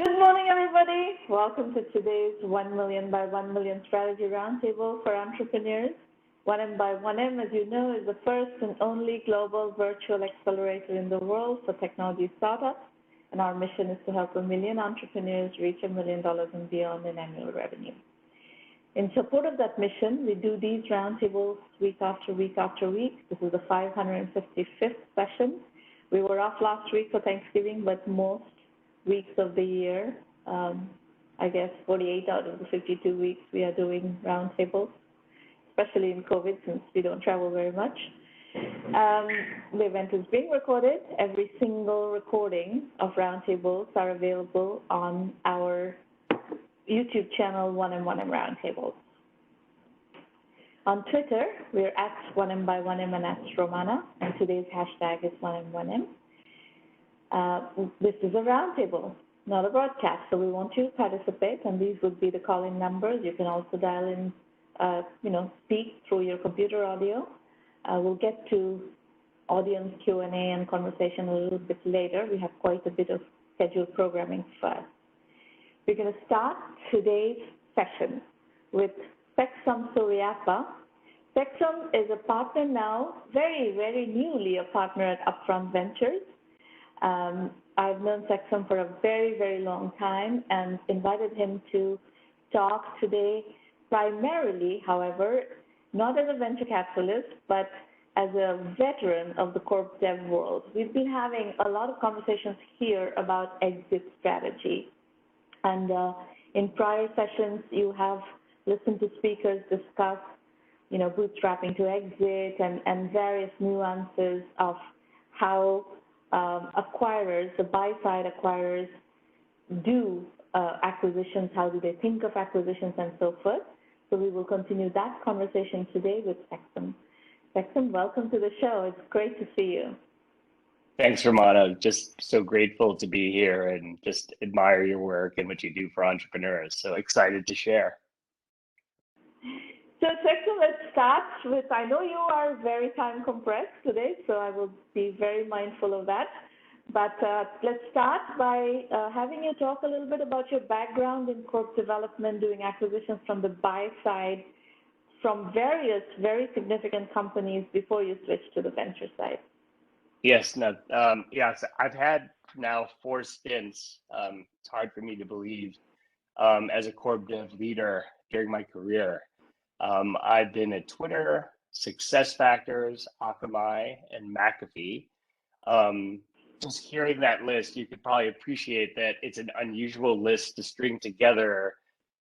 Good morning, everybody. Welcome to today's 1 million by 1 million strategy roundtable for entrepreneurs. 1M, as you know, is the first and only global virtual accelerator in the world for technology startups. And our mission is to help 1 million entrepreneurs reach $1 million and beyond in annual revenue. In support of that mission, we do these roundtables week after week after week. This is the 555th session. We were off last week for Thanksgiving, but most weeks of the year, I guess 48 out of the 52 weeks, we are doing roundtables, especially in COVID since we don't travel very much. The event is being recorded. Every single recording of roundtables are available on our YouTube channel, 1M1M Roundtables. On Twitter, we're at 1Mby1M and at Romana, and today's hashtag is 1M1M. This is a roundtable, not a broadcast, so we want you to participate, and these would be the call-in numbers. You can also dial in, speak through your computer audio. We'll get to audience Q&A and conversation a little bit later. We have quite a bit of scheduled programming first. We're going to start today's session with Seksom Suriyapa. Seksom is a partner now, very, very newly a partner at Upfront Ventures. I've known Seksom for a very, very long time and invited him to talk today, primarily, however, not as a venture capitalist, but as a veteran of the corp dev world. We've been having a lot of conversations here about exit strategy. And in prior sessions, you have listened to speakers discuss, bootstrapping to exit and various nuances of how acquirers, the buy-side acquirers, do acquisitions, how do they think of acquisitions, and so forth. So we will continue that conversation today with Seksom. Seksom, welcome to the show. It's great to see you. Thanks, Romana. Just so grateful to be here and just admire your work and what you do for entrepreneurs. So excited to share. So Seksom, let's start with, I know you are very time compressed today, so I will be very mindful of that. But let's start by having you talk a little bit about your background in corp development, doing acquisitions from the buy side, from various very significant companies before you switched to the venture side. Yes, I've had now 4 stints. It's hard for me to believe as a corp dev leader during my career. I've been at Twitter, SuccessFactors, Akamai, and McAfee. Just hearing that list, you could probably appreciate that it's an unusual list to string together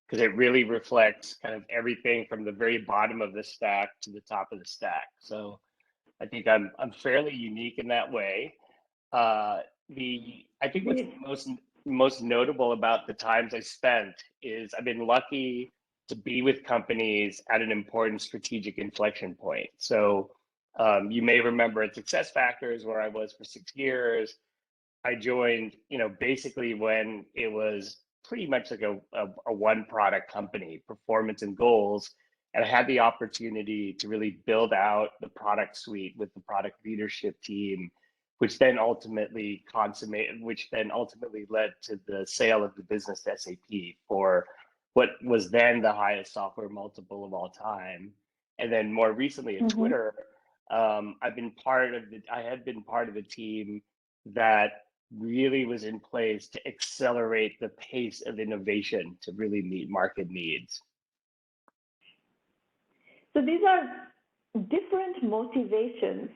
because it really reflects kind of everything from the very bottom of the stack to the top of the stack. So I think I'm fairly unique in that way. I think what's most notable about the times I spent is I've been lucky to be with companies at an important strategic inflection point. So you may remember at SuccessFactors, where I was for 6 years. I joined, basically when it was pretty much like a one product company, performance and goals. And I had the opportunity to really build out the product suite with the product leadership team, which then ultimately led to the sale of the business to SAP for what was then the highest software multiple of all time. And then more recently at Twitter, I had been part of the team that really was in place to accelerate the pace of innovation to really meet market needs. So these are different motivations.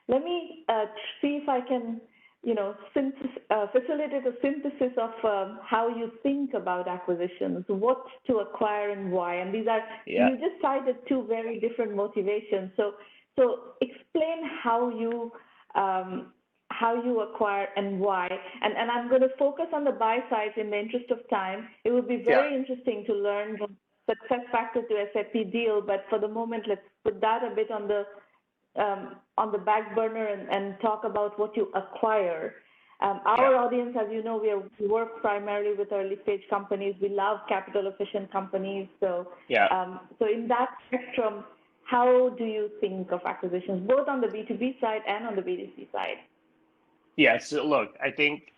Let me see if I can, facilitate a synthesis of how you think about acquisitions, what to acquire and why. And these are, you just cited 2 very different motivations. So explain how you acquire and why. And I'm going to focus on the buy side in the interest of time. It would be very interesting to learn the SuccessFactors to SAP deal, but for the moment, let's put that a bit on the back burner and talk about what you acquire. Our audience, as you know, we work primarily with early stage companies. We love capital efficient companies. So, so in that spectrum, how do you think of acquisitions, both on the B2B side and on the B2C side? Yeah, so look, I think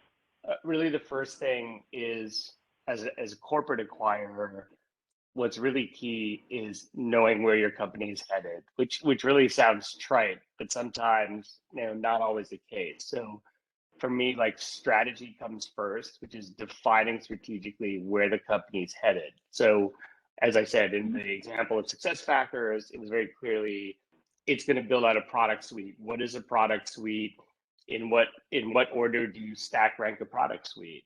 Really, the first thing is, as a corporate acquirer, what's really key is knowing where your company is headed, which really sounds trite, but sometimes, not always the case. So for me, like, strategy comes first, which is defining strategically where the company is headed. So as I said, in the example of success factors, it was very clearly, it's going to build out a product suite. What is a product suite? In what order do you stack rank a product suite?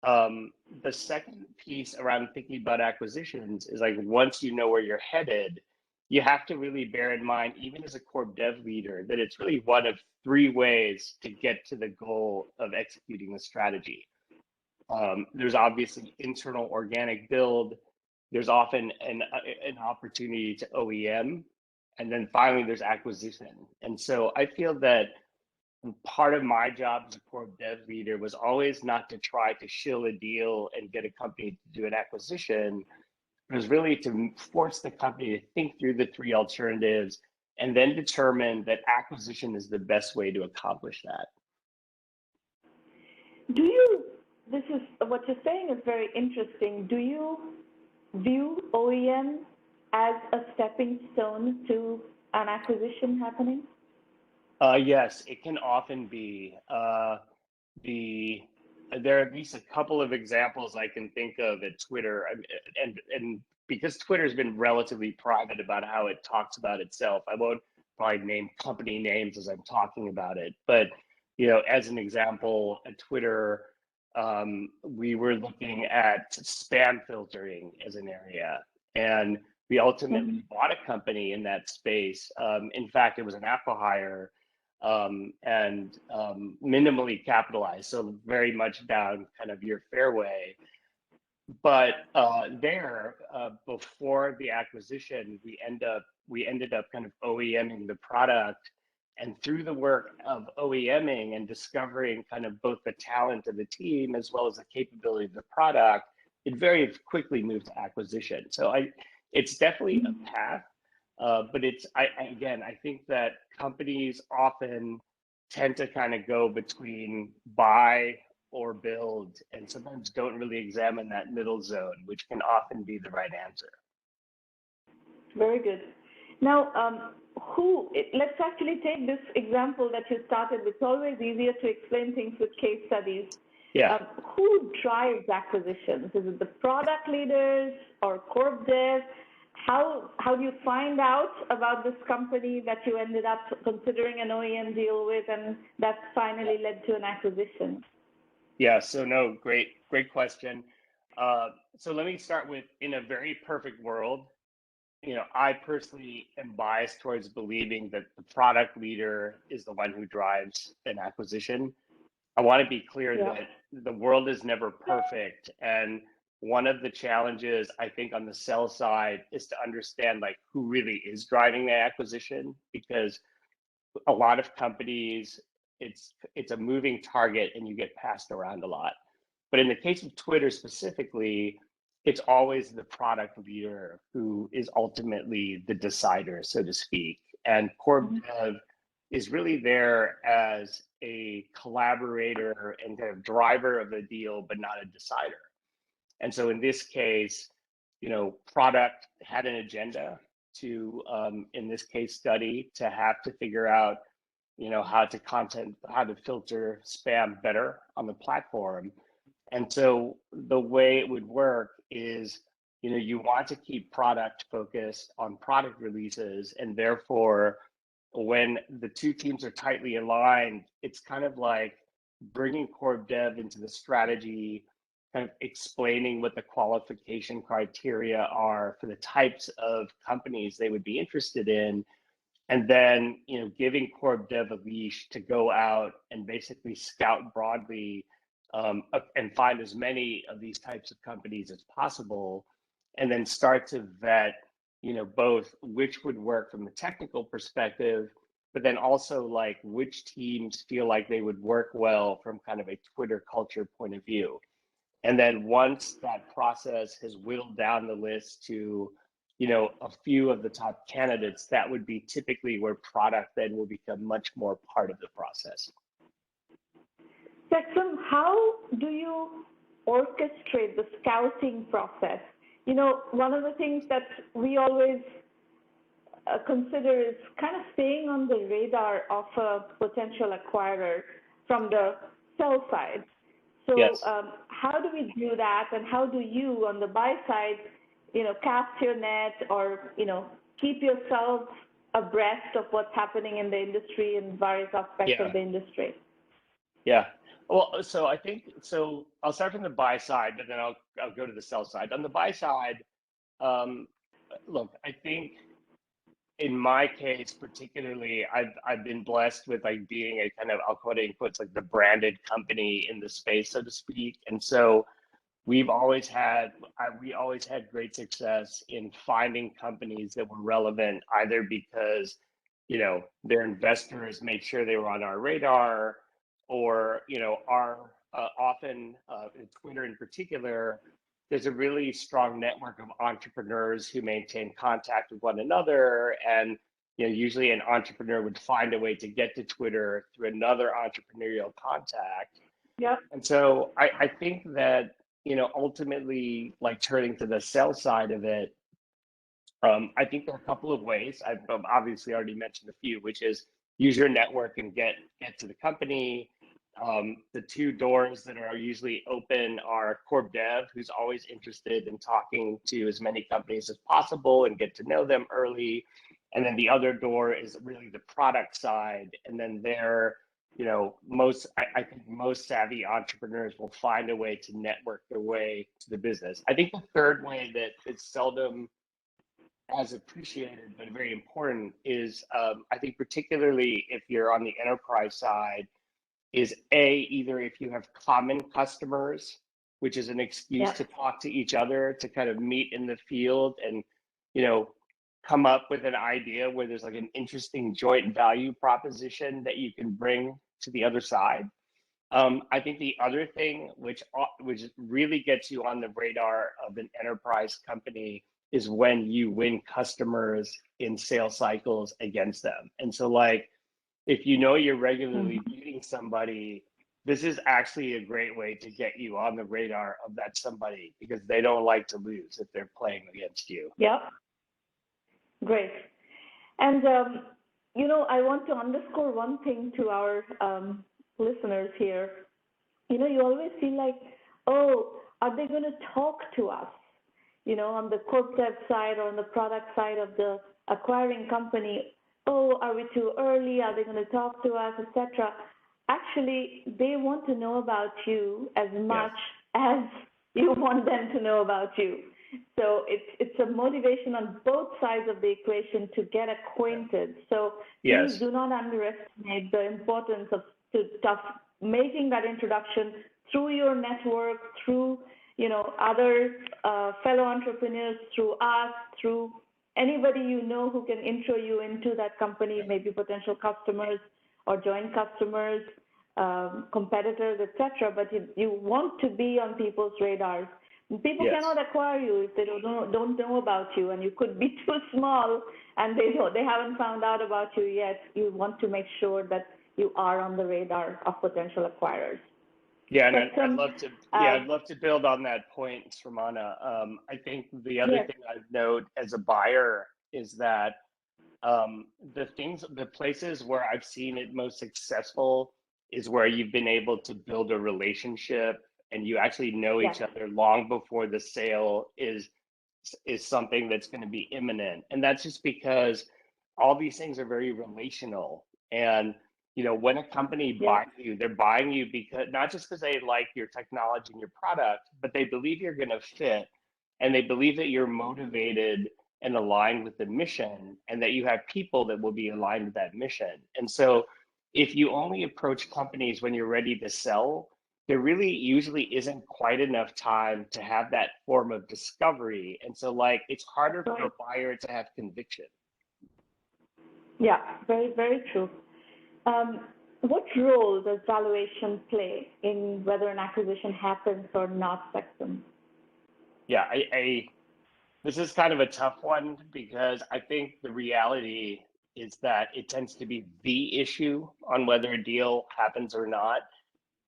The second piece around thinking about acquisitions is, like, once you know where you're headed, you have to really bear in mind, even as a corp dev leader, that it's really one of three ways to get to the goal of executing the strategy. There's obviously internal organic build. There's often an opportunity to OEM, and then finally there's acquisition. And so I feel that part of my job as a corp dev leader was always not to try to shill a deal and get a company to do an acquisition. It was really to force the company to think through the three alternatives and then determine that acquisition is the best way to accomplish that. This is what you're saying is very interesting. Do you view OEM as a stepping stone to an acquisition happening? Yes, it can often be. There are at least a couple of examples I can think of at Twitter, and because Twitter's been relatively private about how it talks about itself, I won't probably name company names as I'm talking about it. But as an example, at Twitter, we were looking at spam filtering as an area, and we ultimately bought a company in that space. In fact, it was an acqui-hire. And minimally capitalized, so very much down kind of your fairway. But before the acquisition, we ended up kind of OEMing the product, and through the work of OEMing and discovering kind of both the talent of the team as well as the capability of the product, it very quickly moved to acquisition. So it's definitely a path. But I think that companies often tend to kind of go between buy or build, and sometimes don't really examine that middle zone, which can often be the right answer. Very good. Now, let's actually take this example that you started with. It's always easier to explain things with case studies. Yeah. Who drives acquisitions? Is it the product leaders or corp dev? How do you find out about this company that you ended up considering an OEM deal with, and that finally led to an acquisition? Yeah, so no, great question. So let me start with, in a very perfect world, I personally am biased towards believing that the product leader is the one who drives an acquisition. I want to be clear that the world is never perfect, and one of the challenges I think on the sell side is to understand, like, who really is driving the acquisition, because a lot of companies, it's a moving target and you get passed around a lot. But in the case of Twitter specifically, it's always the product leader who is ultimately the decider, so to speak. And corp dev is really there as a collaborator and kind of driver of the deal, but not a decider. And so in this case, product had an agenda to, in this case study, to have to figure out, how to filter spam better on the platform. And so the way it would work is, you want to keep product focused on product releases, and therefore, when the two teams are tightly aligned, it's kind of like bringing corp dev into the strategy, kind of explaining what the qualification criteria are for the types of companies they would be interested in, and then giving corp dev a leash to go out and basically scout broadly, and find as many of these types of companies as possible, and then start to vet both which would work from the technical perspective, but then also, like, which teams feel like they would work well from kind of a Twitter culture point of view. And then once that process has whittled down the list to, a few of the top candidates, that would be typically where product then will become much more part of the process. Seksom, how do you orchestrate the scouting process? You know, one of the things that we always consider is kind of staying on the radar of a potential acquirer from the sell side. So Yes. how do we do that, and how do you on the buy side, you know, cast your net, or, you know, keep yourself abreast of what's happening in the industry and various aspects of the industry? Yeah. Well, so I think, so I'll start from the buy side, but then I'll go to the sell side. On the buy side, look, I think in my case particularly, I've been blessed with like being a kind of, I'll quote unquote, like the branded company in the space, so to speak. And so we always had great success in finding companies that were relevant, either because, you know, their investors made sure they were on our radar, or, you know, our often Twitter in particular, there's a really strong network of entrepreneurs who maintain contact with one another. And, you know, usually an entrepreneur would find a way to get to Twitter through another entrepreneurial contact. Yep. And so I think that, you know, ultimately, like turning to the sell side of it, I think there are a couple of ways. I've obviously already mentioned a few, which is use your network and get to the company. The two doors that are usually open are corp dev, who's always interested in talking to as many companies as possible and get to know them early. And then the other door is really the product side. And then there, you know, I think most savvy entrepreneurs will find a way to network their way to the business. I think the third way that it's seldom as appreciated but very important is, I think particularly if you're on the enterprise side, is either if you have common customers, which is an excuse to talk to each other, to kind of meet in the field and, you know, come up with an idea where there's like an interesting joint value proposition that you can bring to the other side. I think the other thing which really gets you on the radar of an enterprise company is when you win customers in sales cycles against them. And so, like, if you know you're regularly beating somebody, this is actually a great way to get you on the radar of that somebody, because they don't like to lose if they're playing against you. Yep. Great. And, you know, I want to underscore one thing to our listeners here. You know, you always feel like, oh, are they going to talk to us? You know, on the corp dev side or on the product side of the acquiring company, oh, are we too early? Are they going to talk to us, etc.? Actually, they want to know about you as much as you want them to know about you. So it's a motivation on both sides of the equation to get acquainted. So please do not underestimate the importance of making that introduction through your network, through, you know, other fellow entrepreneurs, through us, through anybody you know who can intro you into that company, maybe potential customers or joint customers, competitors, etc. But you want to be on people's radars. People cannot acquire you if they don't know about you, and you could be too small and they haven't found out about you yet. You want to make sure that you are on the radar of potential acquirers. Yeah, and I'd love to build on that point, Sramana. I think the other thing I'd note as a buyer is that the places where I've seen it most successful is where you've been able to build a relationship and you actually know each other long before the sale is something that's going to be imminent. And that's just because all these things are very relational. And you know, when a company buys you, they're buying you because not just because they like your technology and your product, but they believe you're going to fit, and they believe that you're motivated and aligned with the mission, and that you have people that will be aligned with that mission. And so if you only approach companies when you're ready to sell, there really usually isn't quite enough time to have that form of discovery. And so, like, it's harder for a buyer to have conviction. Yeah, very, very true. What role does valuation play in whether an acquisition happens or not, Seksom? Yeah, this is kind of a tough one, because I think the reality is that it tends to be the issue on whether a deal happens or not.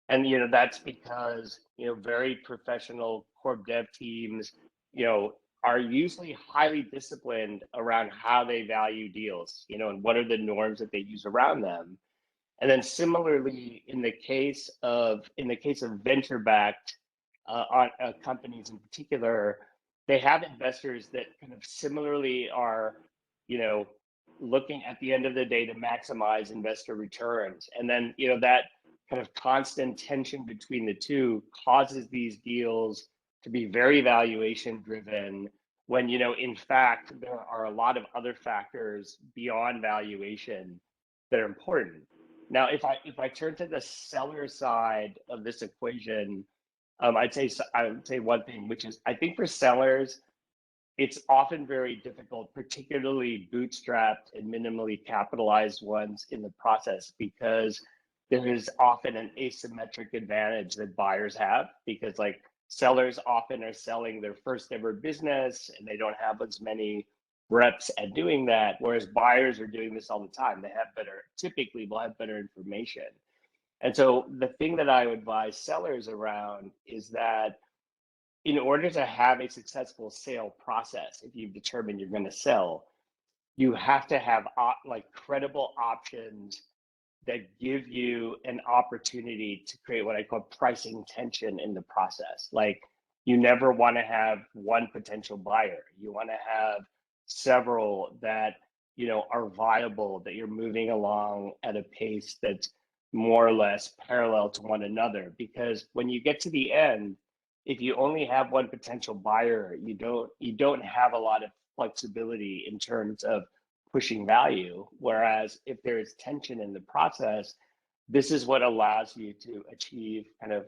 And that's because very professional corp dev teams are usually highly disciplined around how they value deals, and what are the norms that they use around them. And then similarly, in the case of venture-backed companies in particular, they have investors that kind of similarly are, looking at the end of the day to maximize investor returns. And then, that kind of constant tension between the two causes these deals to be very valuation driven when, in fact, there are a lot of other factors beyond valuation that are important. Now, if I turn to the seller side of this equation, I would say one thing, which is I think for sellers, it's often very difficult, particularly bootstrapped and minimally capitalized ones in the process, because there is often an asymmetric advantage that buyers have, because like sellers often are selling their first ever business and they don't have as many reps at doing that, whereas buyers are doing this all the time. They have typically will have better information. And so the thing that I would advise sellers around is that in order to have a successful sale process, if you've determined you're going to sell, you have to have like credible options that give you an opportunity to create what I call pricing tension in the process. Like, you never want to have one potential buyer. You want to have several that are viable, that you're moving along at a pace that's more or less parallel to one another. Because when you get to the end, if you only have one potential buyer, you don't have a lot of flexibility in terms of pushing value. Whereas if there is tension in the process, this is what allows you to achieve kind of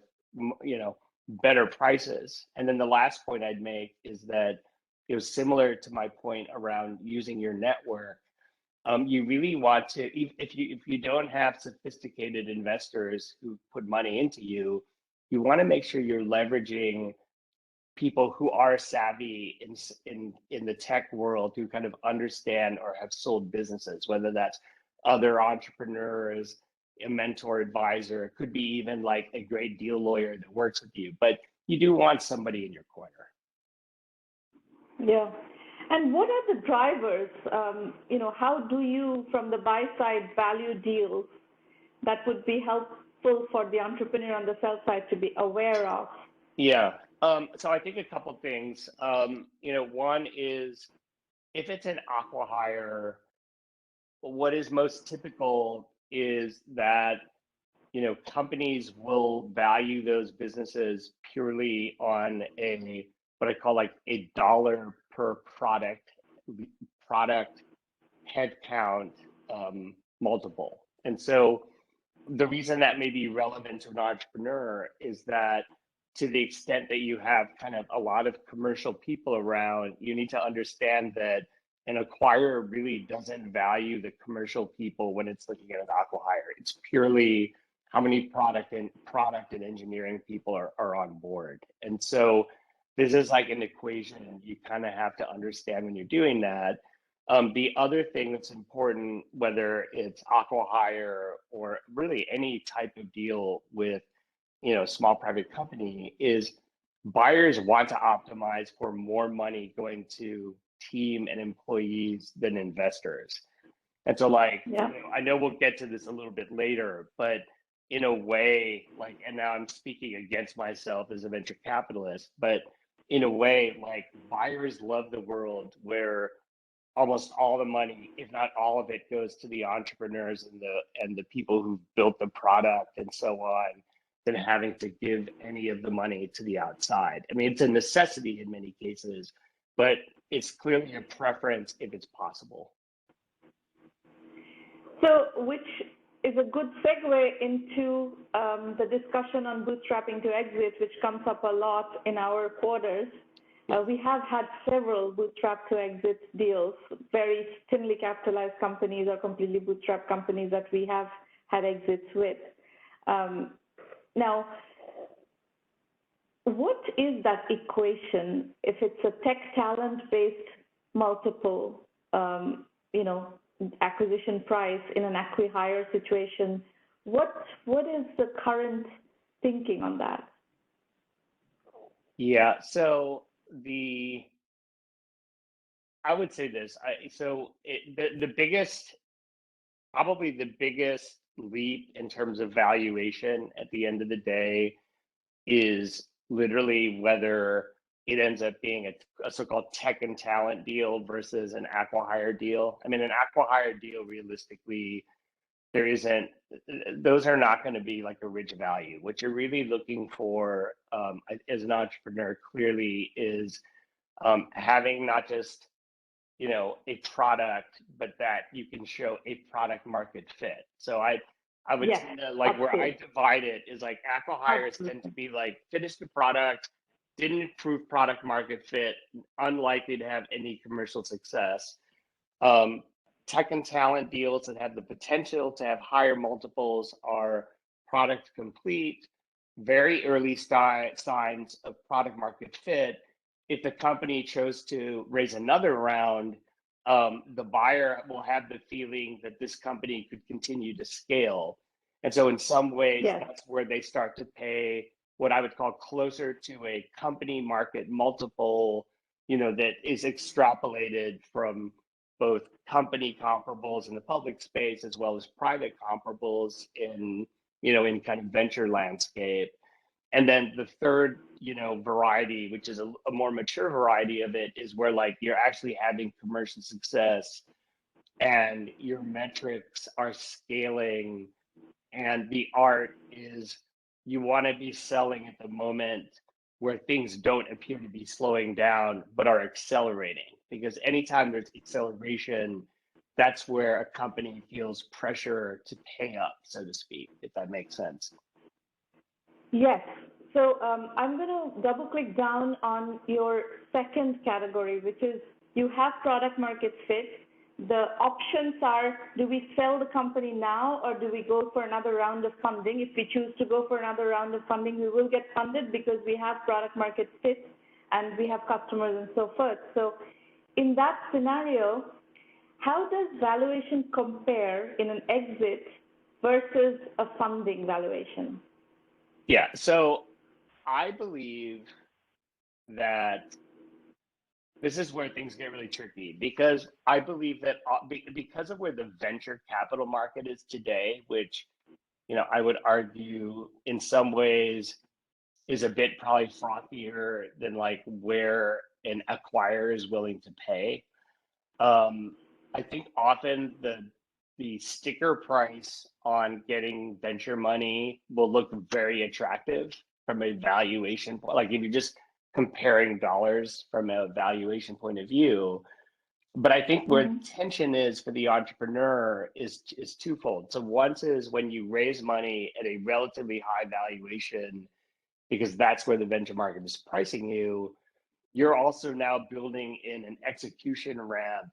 better prices. And then the last point I'd make is that it was similar to my point around using your network. You really want to, if you don't have sophisticated investors who put money into you, you want to make sure you're leveraging people who are savvy in the tech world, who kind of understand or have sold businesses, whether that's other entrepreneurs, a mentor advisor, it could be even like a great deal lawyer that works with you, but you do want somebody in your corner. Yeah. And what are the drivers? How do you, from the buy side, value deals that would be helpful for the entrepreneur on the sell side to be aware of? Yeah. So I think a couple things. One is, if it's an acqui-hire, what is most typical is that companies will value those businesses purely on what I call like a dollar per product headcount multiple. And so the reason that may be relevant to an entrepreneur is that, to the extent that you have kind of a lot of commercial people around, you need to understand that an acquirer really doesn't value the commercial people when it's looking at an acqui-hire. It's purely how many product and engineering people are on board. And so this is like an equation you kind of have to understand when you're doing that. The other thing that's important, whether it's acqui-hire or really any type of deal with small private company, is buyers want to optimize for more money going to team and employees than investors. And so I know we'll get to this a little bit later, but in a way, and now I'm speaking against myself as a venture capitalist, but in a way, buyers love the world where almost all the money, if not all of it, goes to the entrepreneurs and the people who built the product and so on, than having to give any of the money to the outside. I mean, it's a necessity in many cases, but it's clearly a preference if it's possible. So, which is a good segue into the discussion on bootstrapping to exit, which comes up a lot in our quarters. We have had several bootstrap to exit deals, very thinly capitalized companies or completely bootstrapped companies that we have had exits with. Now, what is that equation? If it's a tech talent-based multiple, acquisition price in an acqui-hire situation, what is the current thinking on that? Yeah, so I would say this. The biggest, probably the biggest leap in terms of valuation at the end of the day is literally whether it ends up being a so-called tech and talent deal versus an acqui-hire deal. I mean, an acqui-hire deal, realistically, there isn't, those are not going to be like a rich value. What you're really looking for as an entrepreneur clearly is having not just a product, but that you can show a product market fit. So I would tend to, like, where I divide it is like acqui-hires tend to be like finished the product, didn't prove product market fit, unlikely to have any commercial success. Tech and talent deals that have the potential to have higher multiples are product complete, very early signs of product market fit. If the company chose to raise another round, the buyer will have the feeling that this company could continue to scale. And so in some ways, that's where they start to pay what I would call closer to a company market multiple, that is extrapolated from both company comparables in the public space as well as private comparables in kind of venture landscape. And then the third, variety, which is a more mature variety of it, is where like you're actually having commercial success and your metrics are scaling, and the art is you want to be selling at the moment where things don't appear to be slowing down but are accelerating. Because anytime there's acceleration, that's where a company feels pressure to pay up, so to speak, if that makes sense. Yes. So I'm going to double click down on your second category, which is you have product market fit. The options are, do we sell the company now or do we go for another round of funding? If we choose to go for another round of funding, we will get funded because we have product market fit and we have customers and so forth. So in that scenario, how does valuation compare in an exit versus a funding valuation? Yeah, so I believe that this is where things get really tricky, because I believe that because of where the venture capital market is today, which, I would argue in some ways is a bit probably frothier than like where an acquirer is willing to pay. I think often the sticker price on getting venture money will look very attractive from a valuation point. Like if you're just comparing dollars from a valuation point of view. But I think where the tension is for the entrepreneur is twofold. So one is when you raise money at a relatively high valuation, because that's where the venture market is pricing you, you're also now building in an execution ramp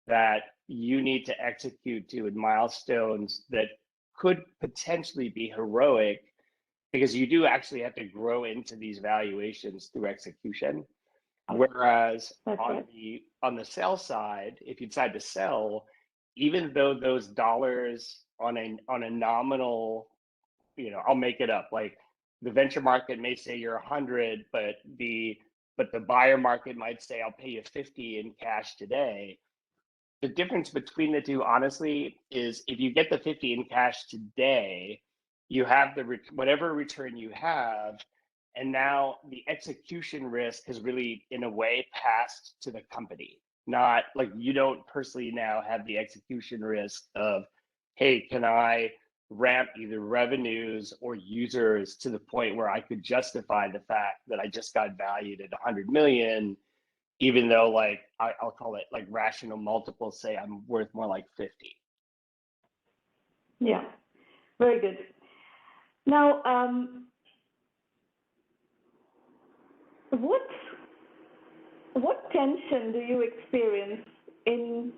that you need to execute to in milestones that could potentially be heroic, because you do actually have to grow into these valuations through execution. Whereas on the sell side, if you decide to sell, even though those dollars on a nominal, I'll make it up, like the venture market may say you're 100, but the buyer market might say I'll pay you 50 in cash today. The difference between the two, honestly, is if you get the 50 in cash today, you have whatever return you have, and now the execution risk has really, in a way, passed to the company. Not like you don't personally now have the execution risk of, hey, can I ramp either revenues or users to the point where I could justify the fact that I just got valued at 100 million, even though like I'll call it like rational multiples say I'm worth more like 50. Yeah, very good. Now, what tension do you experience in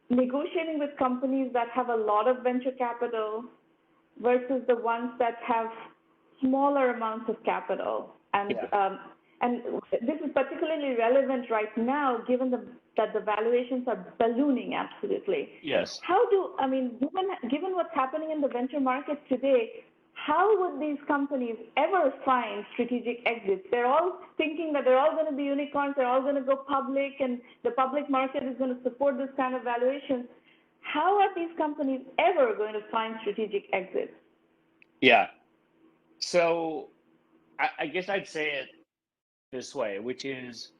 negotiating with companies that have a lot of venture capital versus the ones that have smaller amounts of capital? And this is particularly relevant right now, given that the valuations are ballooning absolutely. Yes. Given what's happening in the venture market today, how would these companies ever find strategic exits? They're all thinking that they're all going to be unicorns, they're all going to go public, and the public market is going to support this kind of valuation. How are these companies ever going to find strategic exits? Yeah. So I guess I'd say it this way, which is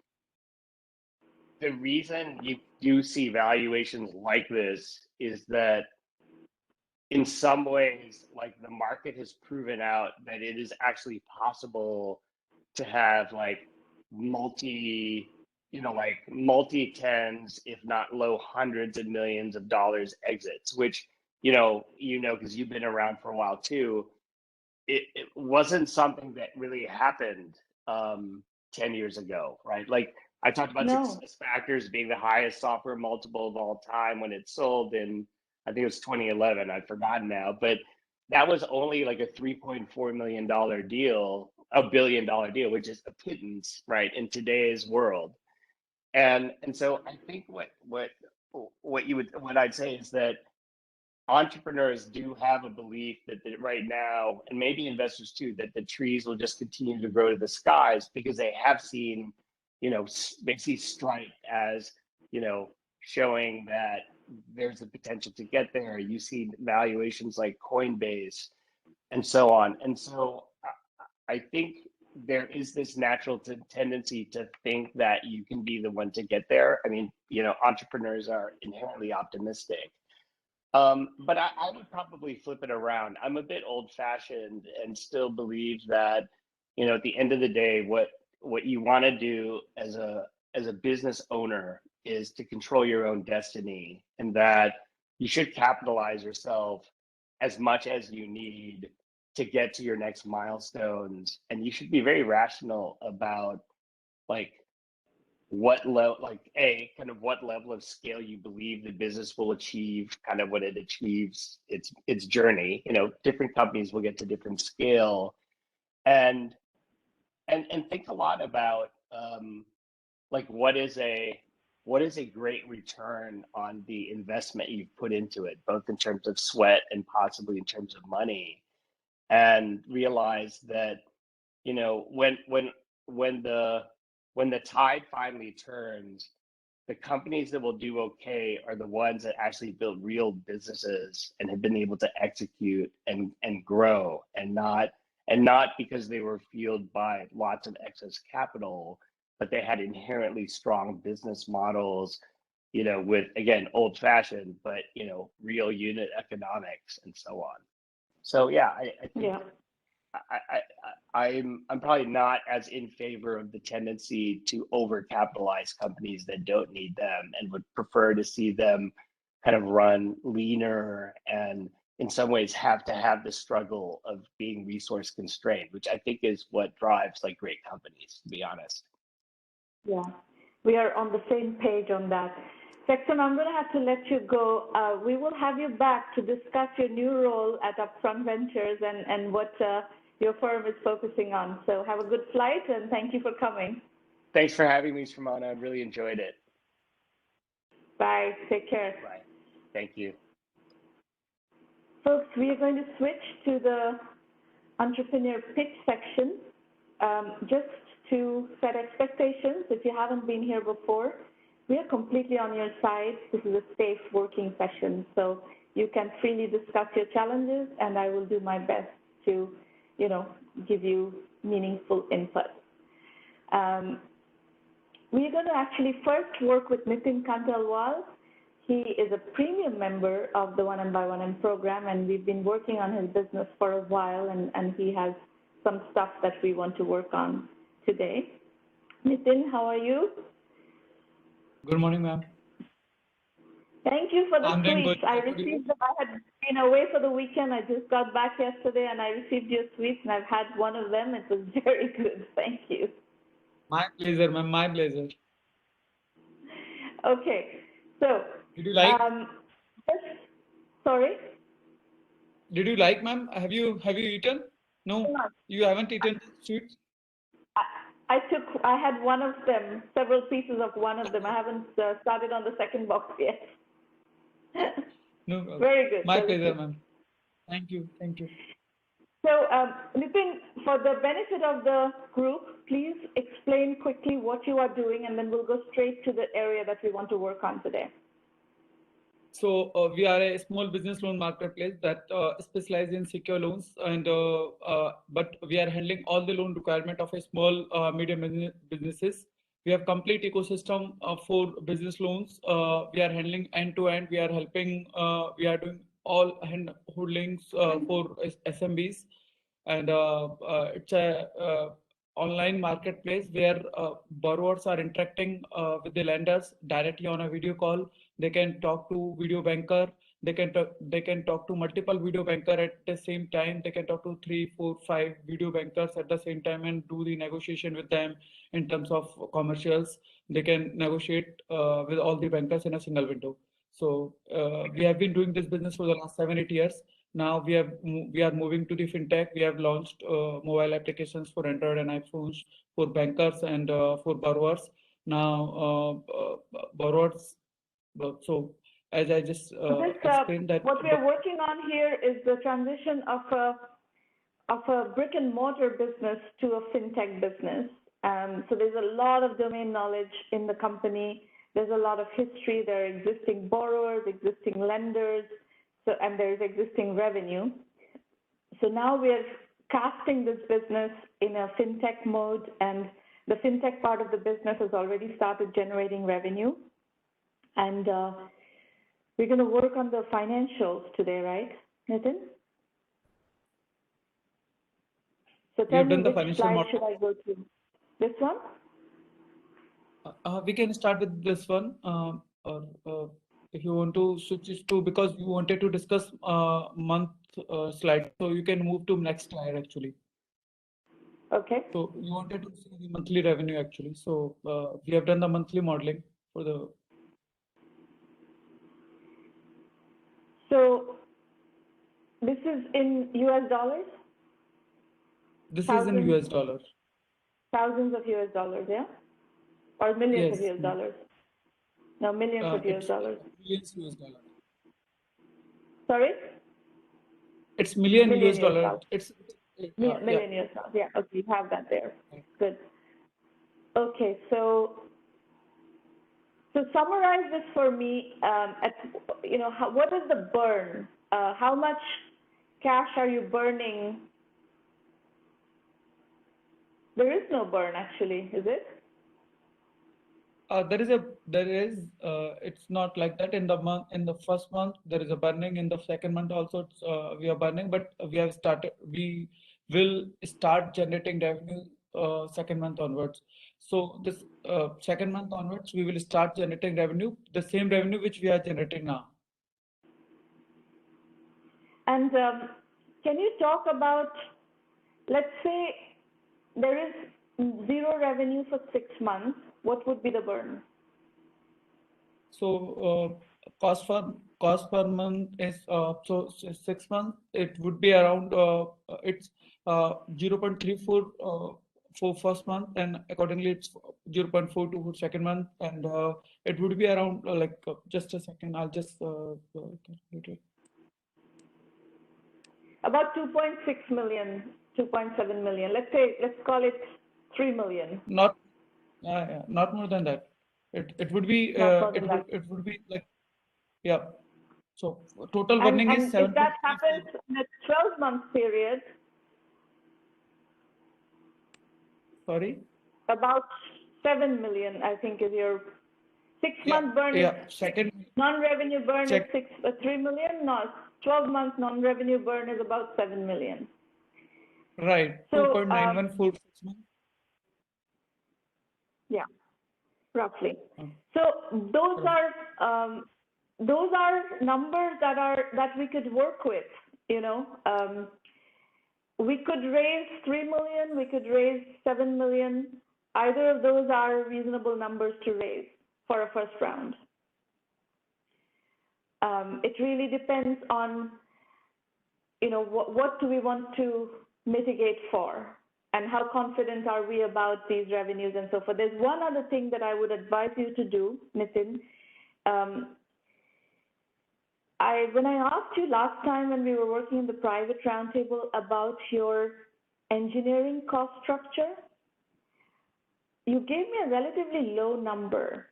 the reason you do see valuations like this is that in some ways, like the market has proven out that it is actually possible to have like multi tens, if not low hundreds of millions of dollars exits, which, because you've been around for a while too, it wasn't something that really happened 10 years ago, right? Like I talked about No. success factors being the highest software multiple of all time when it sold in, I think it was 2011, I've forgotten now, but that was only like a $3.4 million deal, a $1 billion deal, which is a pittance, right, in today's world. And so I think what I'd say is that entrepreneurs do have a belief that right now, and maybe investors too, that the trees will just continue to grow to the skies because they have seen, they see Stripe as, showing that there's the potential to get there. You see valuations like Coinbase and so on. And so I think there is this natural tendency to think that you can be the one to get there. I mean, entrepreneurs are inherently optimistic. But I would probably flip it around. I'm a bit old-fashioned and still believe that, at the end of the day, what you want to do as a business owner is to control your own destiny, and that you should capitalize yourself as much as you need to get to your next milestones, and you should be very rational about like what level, what level of scale you believe the business will achieve, kind of when it achieves its journey. Different companies will get to different scale, and think a lot about like what is a great return on the investment you've put into it, both in terms of sweat and possibly in terms of money, and realize that when the tide finally turns, the companies that will do okay are the ones that actually build real businesses and have been able to execute and grow, and not because they were fueled by lots of excess capital, but they had inherently strong business models, with, again, old fashioned, but real unit economics and so on. So yeah, I think Yeah. I'm probably not as in favor of the tendency to overcapitalize companies that don't need them, and would prefer to see them kind of run leaner, and in some ways have to have the struggle of being resource constrained, which I think is what drives like great companies, to be honest. Yeah, we are on the same page on that. Seksom, I'm going to have to let you go. We will have you back to discuss your new role at Upfront Ventures and what your firm is focusing on. So have a good flight, and thank you for coming. Thanks for having me, Shramana. I really enjoyed it. Bye. Take care. Bye. Thank you. Folks, we are going to switch to the entrepreneur pitch section. Just to set expectations, if you haven't been here before, we are completely on your side. This is a safe working session, so you can freely discuss your challenges, and I will do my best to, give you meaningful input. We're going to actually first work with Nitin Khandelwal. He is a premium member of the 1Mby1M program, and we've been working on his business for a while, and he has some stuff that we want to work on today. Nitin, how are you? Good morning, ma'am. Thank you for the sweets. I received received them. I had been away for the weekend. I just got back yesterday, and I received your sweets, and I've had one of them. It was very good. Thank you. My pleasure, ma'am. My pleasure. Okay. So, did you like? Sorry? Did you like, ma'am? Have you eaten? No, you haven't eaten sweets? I had one of them, several pieces of one of them. I haven't started on the second box yet. No, very good. My pleasure, ma'am. Thank you. So, Nitin, for the benefit of the group, please explain quickly what you are doing, and then we'll go straight to the area that we want to work on today. So we are a small business loan marketplace that specializes in secure loans, and but we are handling all the loan requirement of a small medium businesses. We have complete ecosystem for business loans. We are handling end to end. We are helping. We are doing all hand holdings for SMBs, and it's a online marketplace where borrowers are interacting with the lenders directly on a video call. They can talk to video banker. They can talk to multiple video banker at the same time. They can talk to 3, 4, 5 video bankers at the same time and do the negotiation with them in terms of commercials. They can negotiate with all the bankers in a single window. So we have been doing this business for the last 7-8 years. Now we are moving to the fintech. We have launched mobile applications for Android and iPhones for bankers and for borrowers. Now borrowers. So as I just explained that what we are working on here is the transition of a brick and mortar business to a fintech business. So there's a lot of domain knowledge in the company. There's a lot of history. There are existing borrowers, existing lenders, and there's existing revenue. So now we're casting this business in a fintech mode, and the fintech part of the business has already started generating revenue. And we're going to work on the financials today, right, Nitin? So tell me which slide should I go to? This one? We can start with this one, or if you want to switch it to, because you wanted to discuss month slide, so you can move to next slide actually. Okay. So you wanted to see the monthly revenue actually. So we have done the monthly modeling for the. So this is in US dollars? This is in US dollars. Thousands of US dollars, yeah? Or millions of US dollars? No, millions of US dollars. Millions US dollars. Sorry? It's million US dollars. It's million US dollars. Yeah, okay, you have that there. Good. Okay, so summarize this for me. What is the burn? How much cash are you burning? There is no burn actually, is it? There is it's not like that. In the first month there is a burning. In the second month also we are burning, but we will start generating revenue second month onwards. So this second month onwards we will start generating revenue, the same revenue which we are generating now. And can you talk about, let's say there is zero revenue for 6 months, what would be the burn? So cost per month is so 6 months it would be around it's 0.34 for first month, and accordingly it's 0.42 for second month, and it would be around just a second, I'll just calculate it. About 2.6 million, 2.7 million. Let's call it 3 million. Not more than that. It would be it would be like, yeah. So total burning is 7. If that happens in a 12-month period. Sorry. About 7 million, I think, is your 6-month burn. Yeah. Second. Non-revenue burn is 3 million. No, 12-month non-revenue burn is about 7 million. Right. So, 2.91 for 6 months. Yeah, roughly. So those are numbers that we could work with. We could raise 3 million. We could raise 7 million. Either of those are reasonable numbers to raise for a first round. It really depends on, what do we want to mitigate for, and how confident are we about these revenues and so forth. There's one other thing that I would advise you to do, Nitin. when I asked you last time when we were working in the private roundtable about your engineering cost structure, you gave me a relatively low number.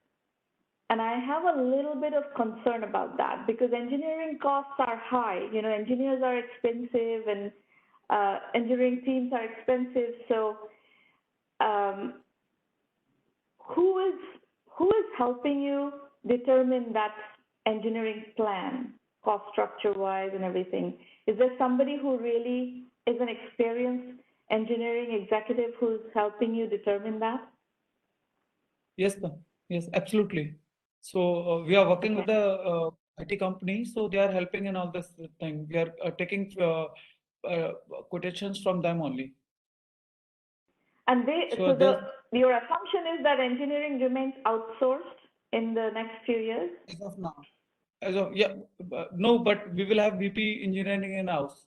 And I have a little bit of concern about that because engineering costs are high. You know, engineers are expensive and engineering teams are expensive. So who is helping you determine that engineering plan, cost structure wise and everything? Is there somebody who really is an experienced engineering executive who's helping you determine that? Yes, ma'am. Yes, absolutely. So we are working with the IT company, so they are helping in all this thing. We are taking quotations from them only. And your assumption is that engineering remains outsourced in the next few years? As of now. No, but we will have VP engineering in-house.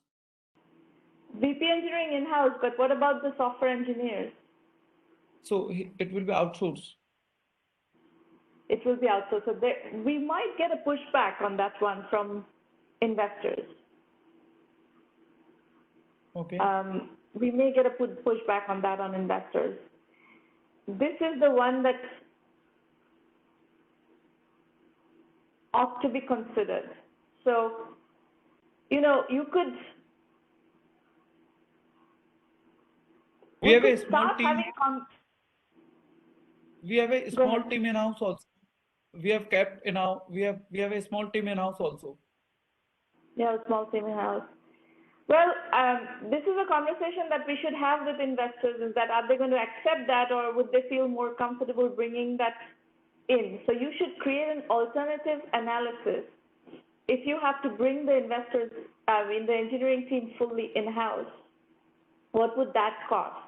VP engineering in-house, but what about the software engineers? So it will be outsourced. It will be outsourced. So we might get a pushback on that one from investors. Okay. We may get a pushback on that on investors. This is the one that ought to be considered. So, you know, you could. We have a small team. We have a small team in-house also. We have kept in-house. We have a small team in-house also. Yeah, a small team in-house. Well, this is a conversation that we should have with investors, is that are they going to accept that or would they feel more comfortable bringing that in? So you should create an alternative analysis. If you have to bring the investors in the engineering team fully in-house, what would that cost?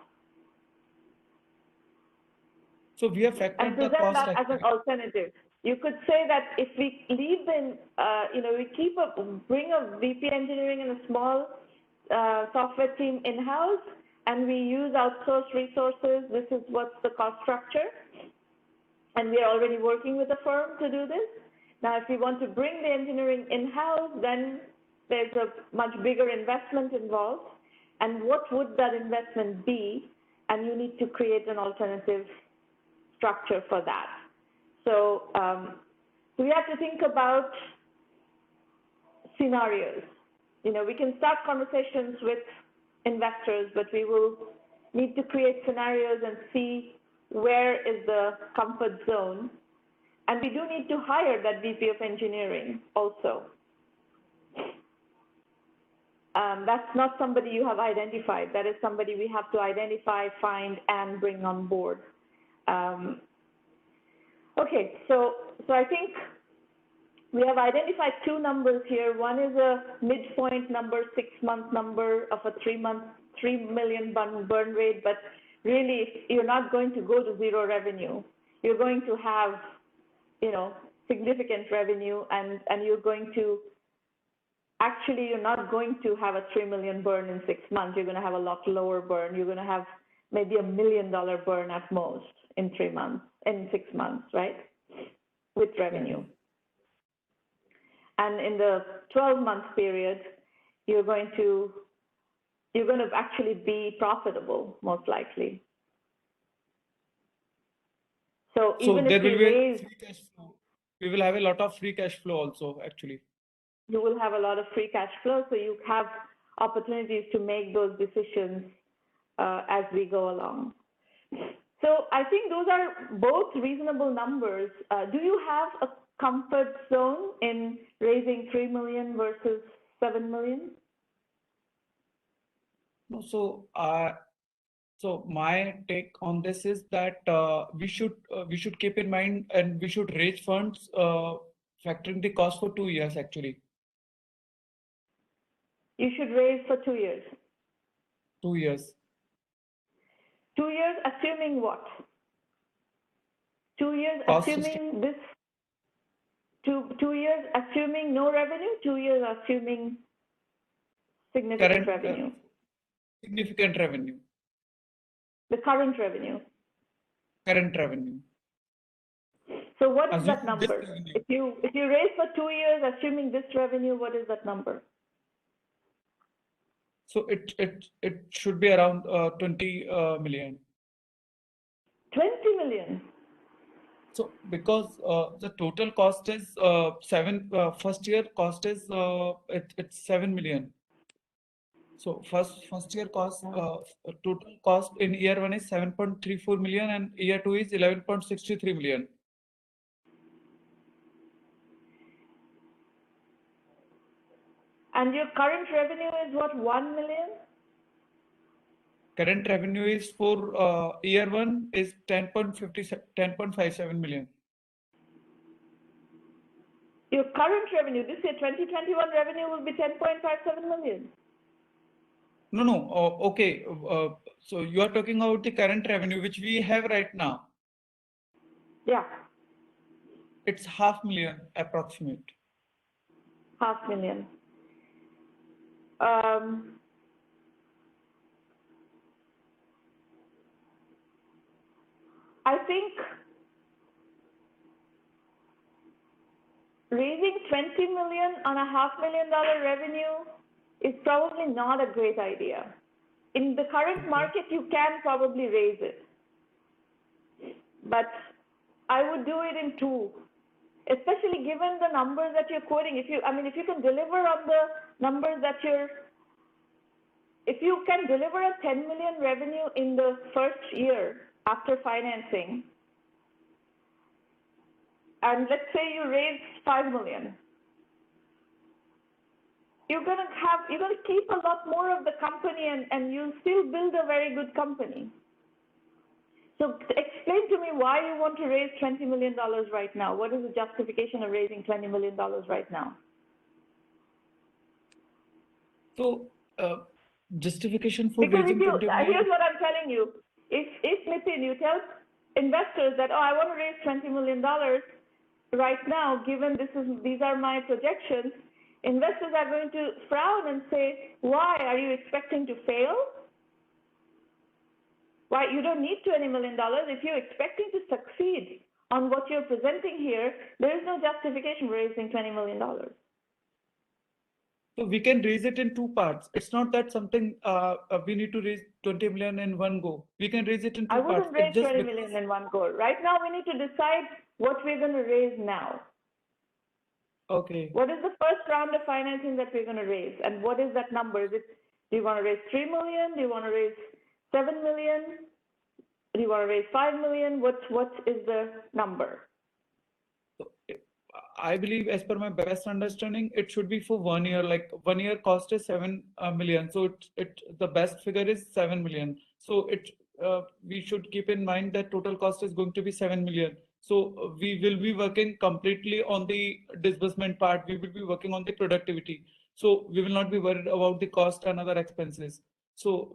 So we have factored the cost that as an alternative. You could say that if we leave bring a VP engineering and a small software team in-house, and we use outsourced resources, this is what's the cost structure. And we are already working with a firm to do this. Now, if we want to bring the engineering in-house, then there's a much bigger investment involved. And what would that investment be? And you need to create an alternative structure for that. So we have to think about scenarios. You know, we can start conversations with investors, but we will need to create scenarios and see where is the comfort zone. And we do need to hire that VP of engineering also. That's not somebody you have identified. That is somebody we have to identify, find, and bring on board. Okay, so I think we have identified two numbers here. One is a midpoint number, 6-month number of a 3 million burn rate, but really you're not going to go to zero revenue. You're going to have, you know, significant revenue, and you're going to, actually you're not going to have a 3 million burn in 6 months. You're going to have a lot lower burn. You're going to have maybe $1 million burn at most in 6 months, right? With revenue. And in the 12-month period, you're going to actually be profitable, most likely. So even if you raise, free cash flow. We will have a lot of free cash flow also, actually. You will have a lot of free cash flow, so you have opportunities to make those decisions as we go along. So I think those are both reasonable numbers. Do you have a comfort zone in raising 3 million versus 7 million? No, so my take on this is that we should keep in mind, and we should raise funds factoring the cost for 2 years actually. You should raise for 2 years. 2 years. 2 years, assuming what? 2 years, assuming this. 2 years, assuming no revenue. 2 years, assuming significant revenue. Significant revenue. The current revenue. Current revenue. So what is that Assuming this number? revenue. If you raise for 2 years, assuming this revenue, what is that number? So it should be around 20 million. 20 million. So because the total cost is first year cost is it's 7 million. So first year cost total cost in year 1 is 7.34 million and year 2 is 11.63 million. And your current revenue is what, 1 million? Current revenue is for year 1 is 10.57 million. Your current revenue, this year 2021 revenue will be 10.57 million. No. Okay. So you are talking about the current revenue which we have right now. Yeah. It's 500,000 approximate. 500,000. I think raising 20 million on a $500,000 revenue is probably not a great idea. In the current market, you can probably raise it. But I would do it in 2, especially given the numbers that you're quoting. If you can deliver on the numbers that if you can deliver a 10 million revenue in the first year after financing, and let's say you raise 5 million, you're going to keep a lot more of the company and you'll still build a very good company. So explain to me why you want to raise $20 million right now. What is the justification of raising $20 million right now? So justification for because raising 20 million. Here's what I'm telling you. If Nitin, you tell investors that, oh, I want to raise $20 million right now, given these are my projections, investors are going to frown and say, why? Are you expecting to fail? Why? You don't need $20 million. If you're expecting to succeed on what you're presenting here, there is no justification for raising $20 million. So we can raise it in 2 parts. It's not that something we need to raise 20 million in one go. We can raise it in 2 parts. I wouldn't raise 20 million in one go. Right now, we need to decide what we're going to raise now. Okay. What is the first round of financing that we're going to raise? And what is that number? Do you want to raise 3 million? Do you want to raise 7 million? Do you want to raise 5 million? What is the number? So, I believe, as per my best understanding, it should be for 1 year. Like 1 year cost is 7 million. So the best figure is 7 million. So we should keep in mind that total cost is going to be 7 million. So we will be working completely on the disbursement part. We will be working on the productivity. So we will not be worried about the cost and other expenses. So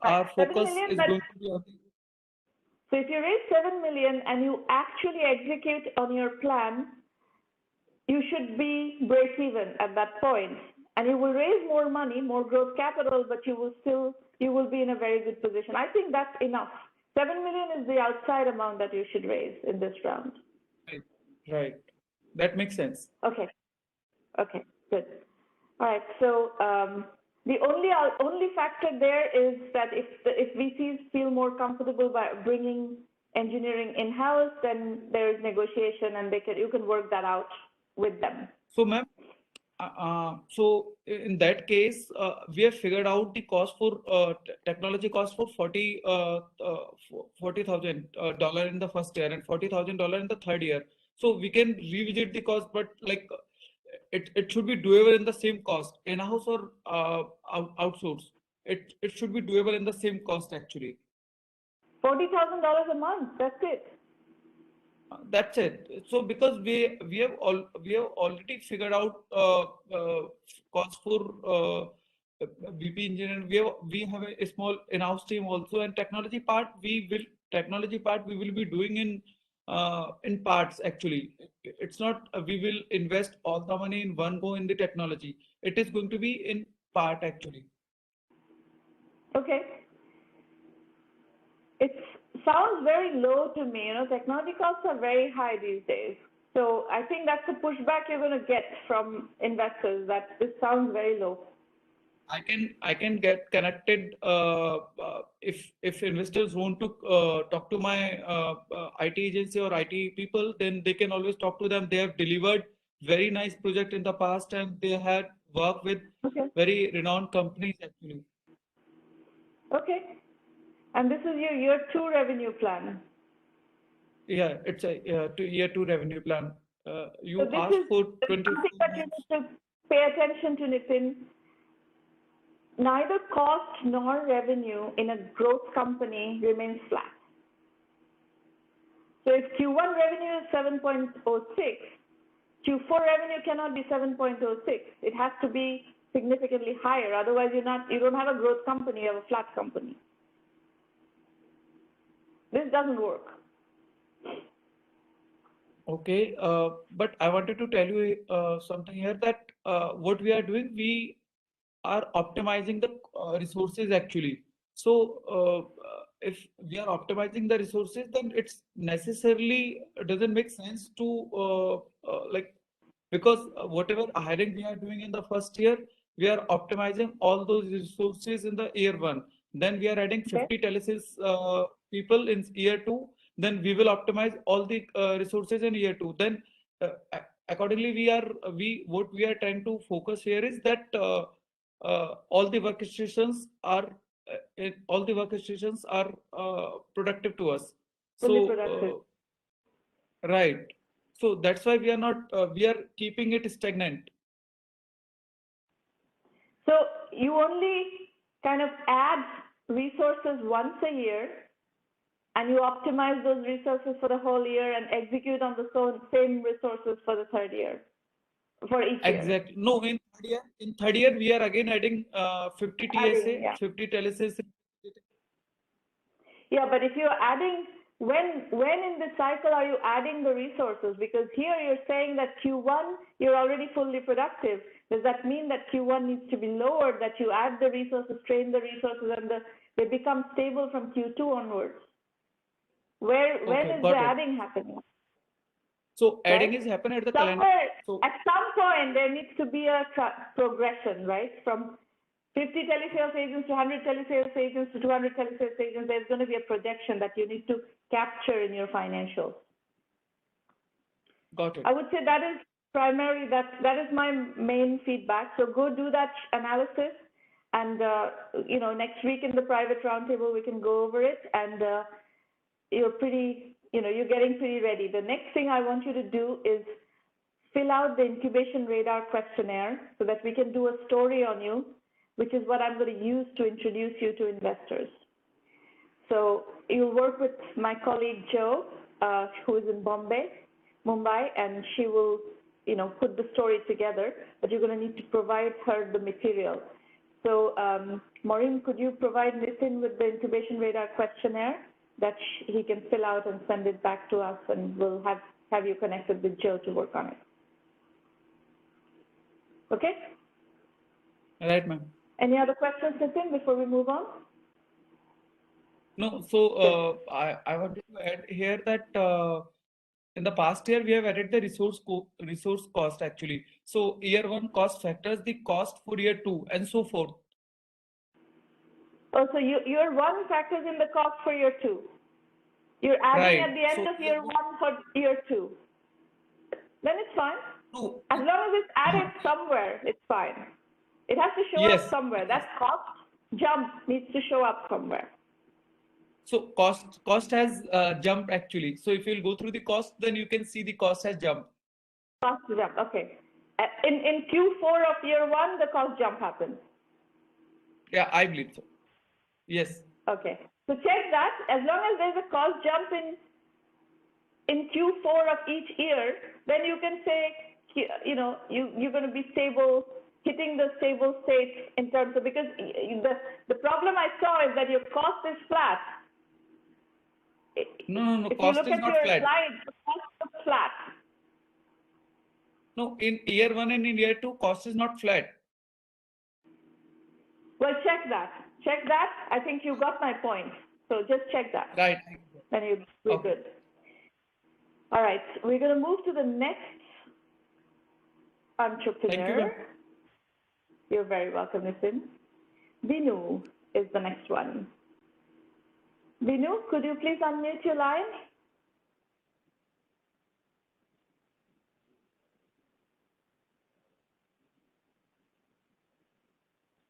our focus is going to be on the. So if you raise 7 million and you actually execute on your plan, you should be break even at that point. And you will raise more money, more growth capital, but you will be in a very good position. I think that's enough. 7 million is the outside amount that you should raise in this round. Right. That makes sense. Okay, good. All right, so the only factor there is that if VCs feel more comfortable by bringing engineering in-house, then there is negotiation and you can work that out with them. So ma'am, so in that case, we have figured out the cost for technology cost for $40,000 in the first year and $40,000 in the third year. So we can revisit the cost, but like it should be doable in the same cost, in-house or outsource. It should be doable in the same cost actually. $40,000 a month. That's it. That's it. So because we have already figured out cost for VP engineering. We have a small in-house team also, and technology part we will be doing in parts actually. It's not we will invest all the money in one go in the technology. It is going to be in part actually. Okay. sounds very low to me. Technology costs are very high these days. So I think that's the pushback you're going to get from investors, that this sounds very low. I can get connected if investors want to talk to my IT agency or IT people, then they can always talk to them. They have delivered very nice project in the past, and they had worked with very renowned companies actually. Okay. And this is your year 2 revenue plan. Yeah, it's a year 2 revenue plan. You so asked for 20. Something that you need to pay attention to, Nitin. Neither cost nor revenue in a growth company remains flat. So if Q1 revenue is 7.06, Q4 revenue cannot be 7.06. It has to be significantly higher. Otherwise, you don't have a growth company, you have a flat company. This doesn't work. Okay, but I wanted to tell you something here, that what we are doing, we are optimizing the resources actually. So if we are optimizing the resources, then it's necessarily doesn't make sense to because whatever hiring we are doing in the first year, we are optimizing all those resources in the year 1. Then we are adding 50 telesales people in year 2. Then we will optimize all the resources in year 2. Then accordingly, what we are trying to focus here is that all the workstations are productive to us. So right. So that's why we are not we are keeping it stagnant. So you only kind of add resources once a year, and you optimize those resources for the whole year and execute on the same resources for the third year, for each year. Exactly. No, in third year we are again adding 50 TSA, 50 telesales. Yeah, but if you're adding, when in the cycle are you adding the resources? Because here you're saying that Q1 you're already fully productive. Does that mean that Q1 needs to be lowered, that you add the resources, train the resources, and they become stable from Q2 onwards? When is the adding happening? So adding is happening at the calendar. So at some point there needs to be a progression, right? From 50 telesales agents to 100 telesales agents to 200 telesales agents. There's going to be a projection that you need to capture in your financials. Got it. I would say that is primarily, that is my main feedback. So go do that analysis, and next week in the private roundtable we can go over it, and you're getting pretty ready. The next thing I want you to do is fill out the incubation radar questionnaire so that we can do a story on you, which is what I'm going to use to introduce you to investors. So you'll work with my colleague Jo, who is in Mumbai, and she will, put the story together, but you're going to need to provide her the material. So Maureen, could you provide Nitin with the incubation radar questionnaire that he can fill out and send it back to us, and we'll have you connected with Jo to work on it. Okay? Right, ma'am. Any other questions, Nitin, before we move on? No, so I wanted to add here that in the past year we have added the resource cost actually. So year 1 cost factors the cost for year 2 and so forth. Oh, so year 1 factors in the cost for year 2. You're adding at the end of year 1 for year 2. Then it's fine. No. As long as it's added somewhere, it's fine. It has to show up somewhere. That cost jump needs to show up somewhere. So cost has jumped actually. So if you'll go through the cost, then you can see the cost has jumped. Cost jump, okay. In Q4 of year 1, the cost jump happens. Yeah, I believe so. Yes. Okay. So check that. As long as there's a cost jump in Q4 of each year, then you can say, you're going to be stable, hitting the stable state in terms of, because the problem I saw is that your cost is flat. No, if cost you look is at not your flat. Slide, the cost is flat. No, in year 1 and in year 2, cost is not flat. Well, check that. Check that. I think you got my point. So just check that. Right. Then we're Okay. good. All right, we're going to move to the next entrepreneur. You're very welcome, Nitin. Binu is the next one. Binu, could you please unmute your line?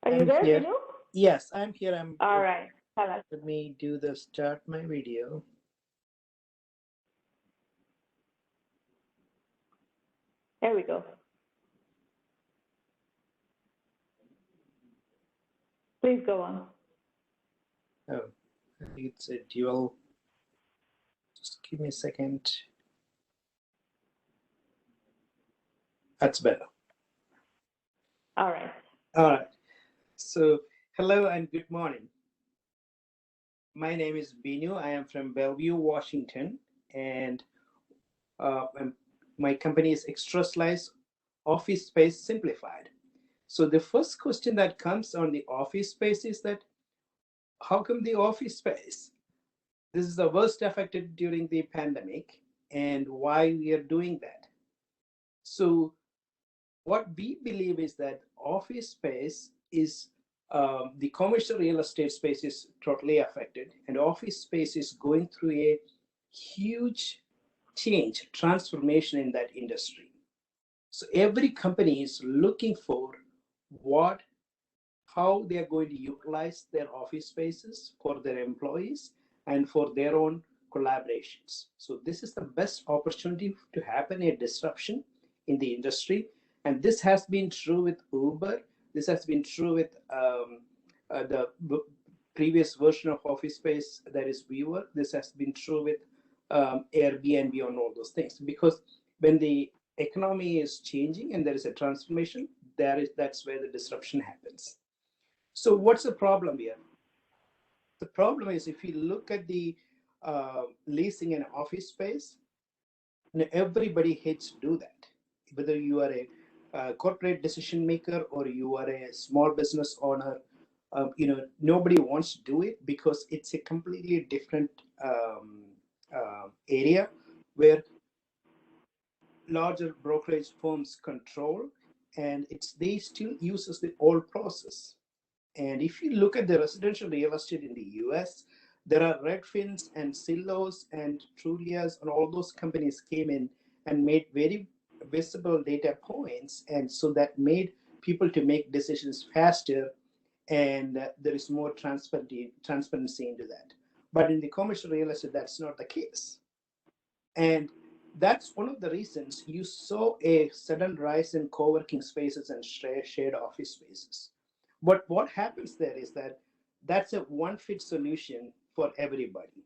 Are you there, Binu? Yes, I'm here. All right. Hello. Let me start my video. There we go. Please go on. Oh, I think it's a dual. Just give me a second. That's better. All right. All right. So, hello and good morning. My name is Binu. I am from Bellevue, Washington, and my company is ExtraSlice Office Space Simplified. So the first question that comes on the office space is that, how come the office space? This is the worst affected during the pandemic, and why we are doing that. So what we believe is that office space is the commercial real estate space is totally affected, and office space is going through a huge transformation in that industry. So every company is looking for how they are going to utilize their office spaces for their employees and for their own collaborations. So this is the best opportunity to happen a disruption in the industry. And this has been true with Uber. This has been true with the previous version of office space, that is WeWork. This has been true with Airbnb and all those things. Because when the economy is changing and there is a transformation, that's where the disruption happens. So what's the problem here? The problem is, if you look at the leasing an office space, everybody hates to do that. Whether you are a corporate decision maker or you are a small business owner, nobody wants to do it because it's a completely different area where larger brokerage firms control, and they still uses the old process. And if you look at the residential real estate in the US, there are Redfins and Zillows and Trulias and all those companies came in and made very visible data points, and so that made people to make decisions faster, and there is more transparency into that. But in the commercial real estate, that's not the case. And that's one of the reasons you saw a sudden rise in co-working spaces and shared office spaces. But what happens there is that's a one-fit solution for everybody.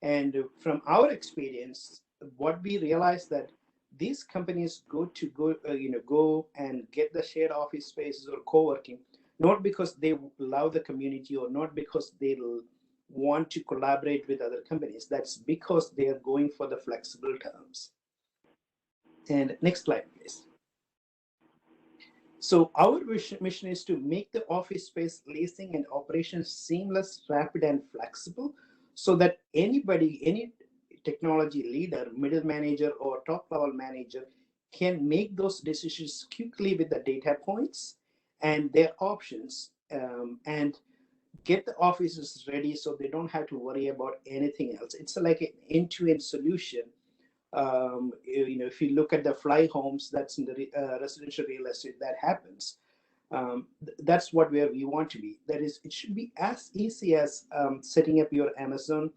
And from our experience, what we realized that these companies go and get the shared office spaces or co-working, not because they love the community or not because they want to collaborate with other companies. That's because they are going for the flexible terms. And next slide, please. So our mission is to make the office space leasing and operations seamless, rapid, and flexible, so that any technology leader, middle manager, or top level manager can make those decisions quickly with the data points and their options, and get the offices ready so they don't have to worry about anything else. It's like an end-to-end solution. If you look at the fly homes, that's in the residential real estate, that happens. That's where we want to be. That is, it should be as easy as setting up your Amazon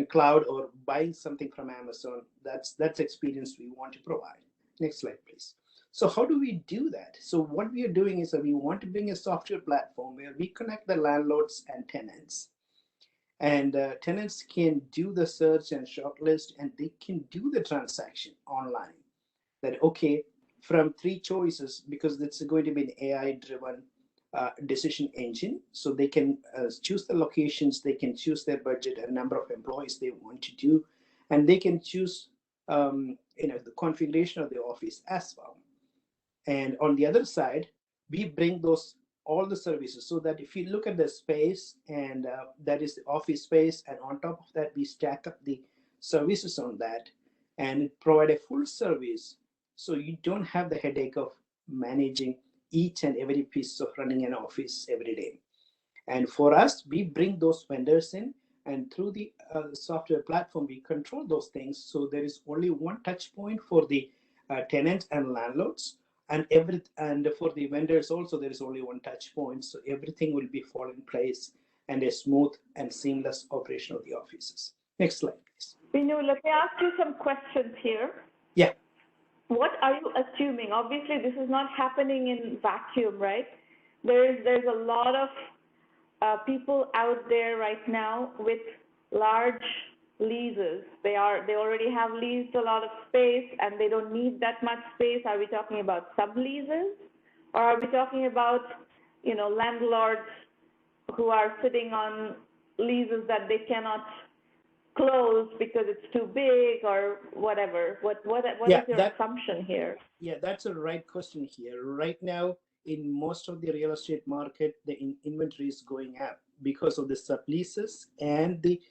cloud or buying something from Amazon. That's experience we want to provide. Next slide, please. So how do we do that? So what we are doing is that we want to bring a software platform where we connect the landlords and tenants. And tenants can do the search and shortlist, and they can do the transaction online. That, okay, from 3 choices, because it's going to be an AI-driven decision engine. So they can choose the locations, they can choose their budget and number of employees they want to do, and they can choose the configuration of the office as well. And on the other side, we bring those all the services, so that if you look at the space, and that is the office space, and on top of that we stack up the services on that and provide a full service, so you don't have the headache of managing each and every piece of running an office every day. And for us, we bring those vendors in, and through the software platform, we control those things. So there is only one touch point for the tenants and landlords, and for the vendors also, there is only one touch point. So everything will be fall in place, and a smooth and seamless operation of the offices. Next slide, please. Binu, let me ask you some questions here. Yeah. What are you assuming? Obviously, this is not happening in vacuum, right? There's a lot of people out there right now with large leases. They already have leased a lot of space and they don't need that much space. Are we talking about subleases, or are we talking about, you know, landlords who are sitting on leases that they cannot close because it's too big or whatever? What is your assumption here? Yeah, that's a right question here. Right now, in most of the real estate market, the inventory is going up because of the subleases and the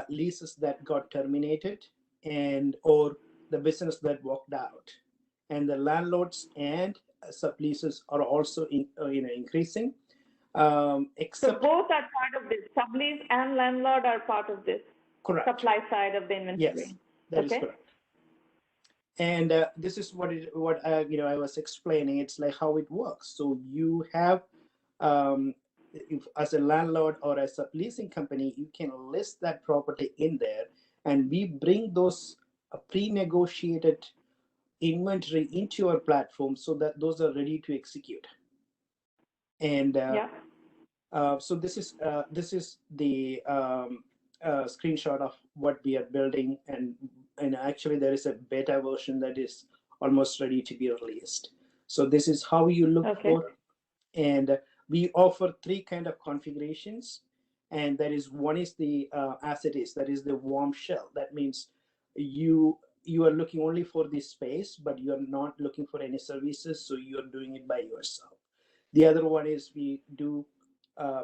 leases that got terminated, and or the business that walked out, and the landlords and subleases are also increasing. Except, so both are part of this. Sublease and landlord are part of this. Correct. Supply side of the inventory. Yes, that is correct. And this is what I was explaining. It's like how it works. So you have, as a landlord or as a leasing company, you can list that property in there, and we bring those pre-negotiated inventory into our platform so that those are ready to execute. And so this is the screenshot of what we are building, and actually there is a beta version that is almost ready to be released. So this is how you look for, and we offer 3 kind of configurations, and that is, one is the as it is, that is the warm shell. That means you are looking only for the space, but you are not looking for any services, so you are doing it by yourself. The other one is we do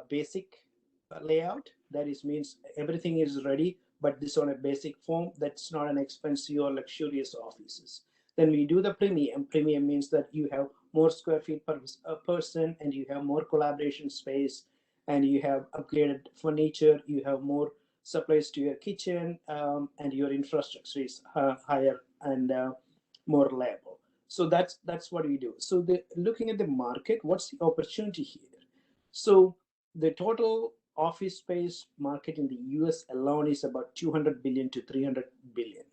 basic layout. That is, means everything is ready, but this on a basic form. That's not an expensive or luxurious offices. Then we do the premium. Premium means that you have more square feet per person, and you have more collaboration space, and you have upgraded furniture, you have more supplies to your kitchen, and your infrastructure is higher and more reliable. So that's what we do. So looking at the market, what's the opportunity here? So the total office space market in the US alone is about 200 billion to 300 billion.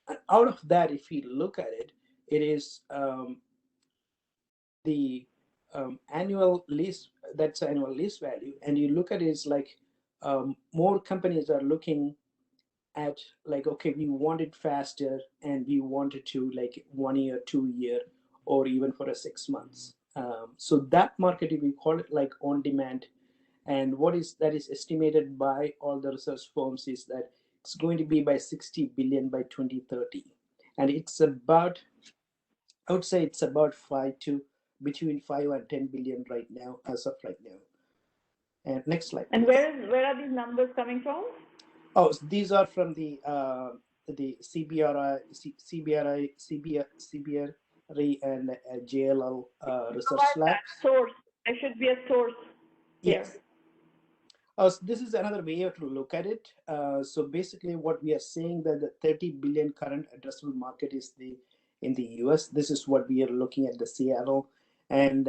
And out of that, if we look at it, it is the annual lease, that's annual lease value. And you look at it, it's like more companies are looking at like, okay, we want it faster, and we want it to like 1 year, 2 year, or even for a 6 months. So that market, we call it like on demand. And that is estimated by all the research firms is that it's going to be by 60 billion by 2030. And it's about, I would say it's about between 5 and 10 billion right now, as of right now. And next slide. And where are these numbers coming from? Oh, these are from the CBRE and JLL research labs. Source. There should be a source here. Yes. So this is another way to look at it. So basically, what we are saying that the 30 billion current addressable market is in the US. This is what we are looking at the Seattle, and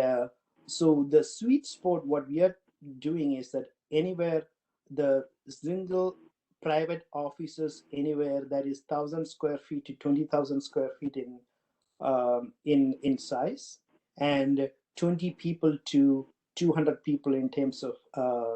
so the sweet spot. What we are doing is that anywhere the single private offices, anywhere that is 1,000 square feet to 20,000 square feet in size, and 20 people to 200 people in terms of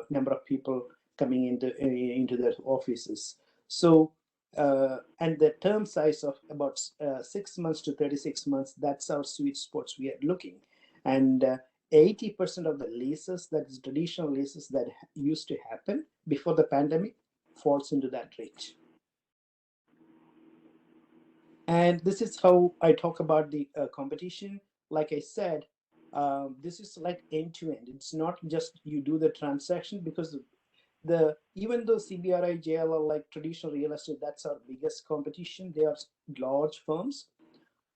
number of people coming into their offices. So and the term size of about 6 months to 36 months, that's our sweet spots we are looking. And 80% of the leases, that is traditional leases that used to happen before the pandemic, falls into that range. And this is how I talk about the competition. Like I said, This is like end to end. It's not just you do the transaction, because even though CBRI, JLL, like traditional real estate, that's our biggest competition. They are large firms,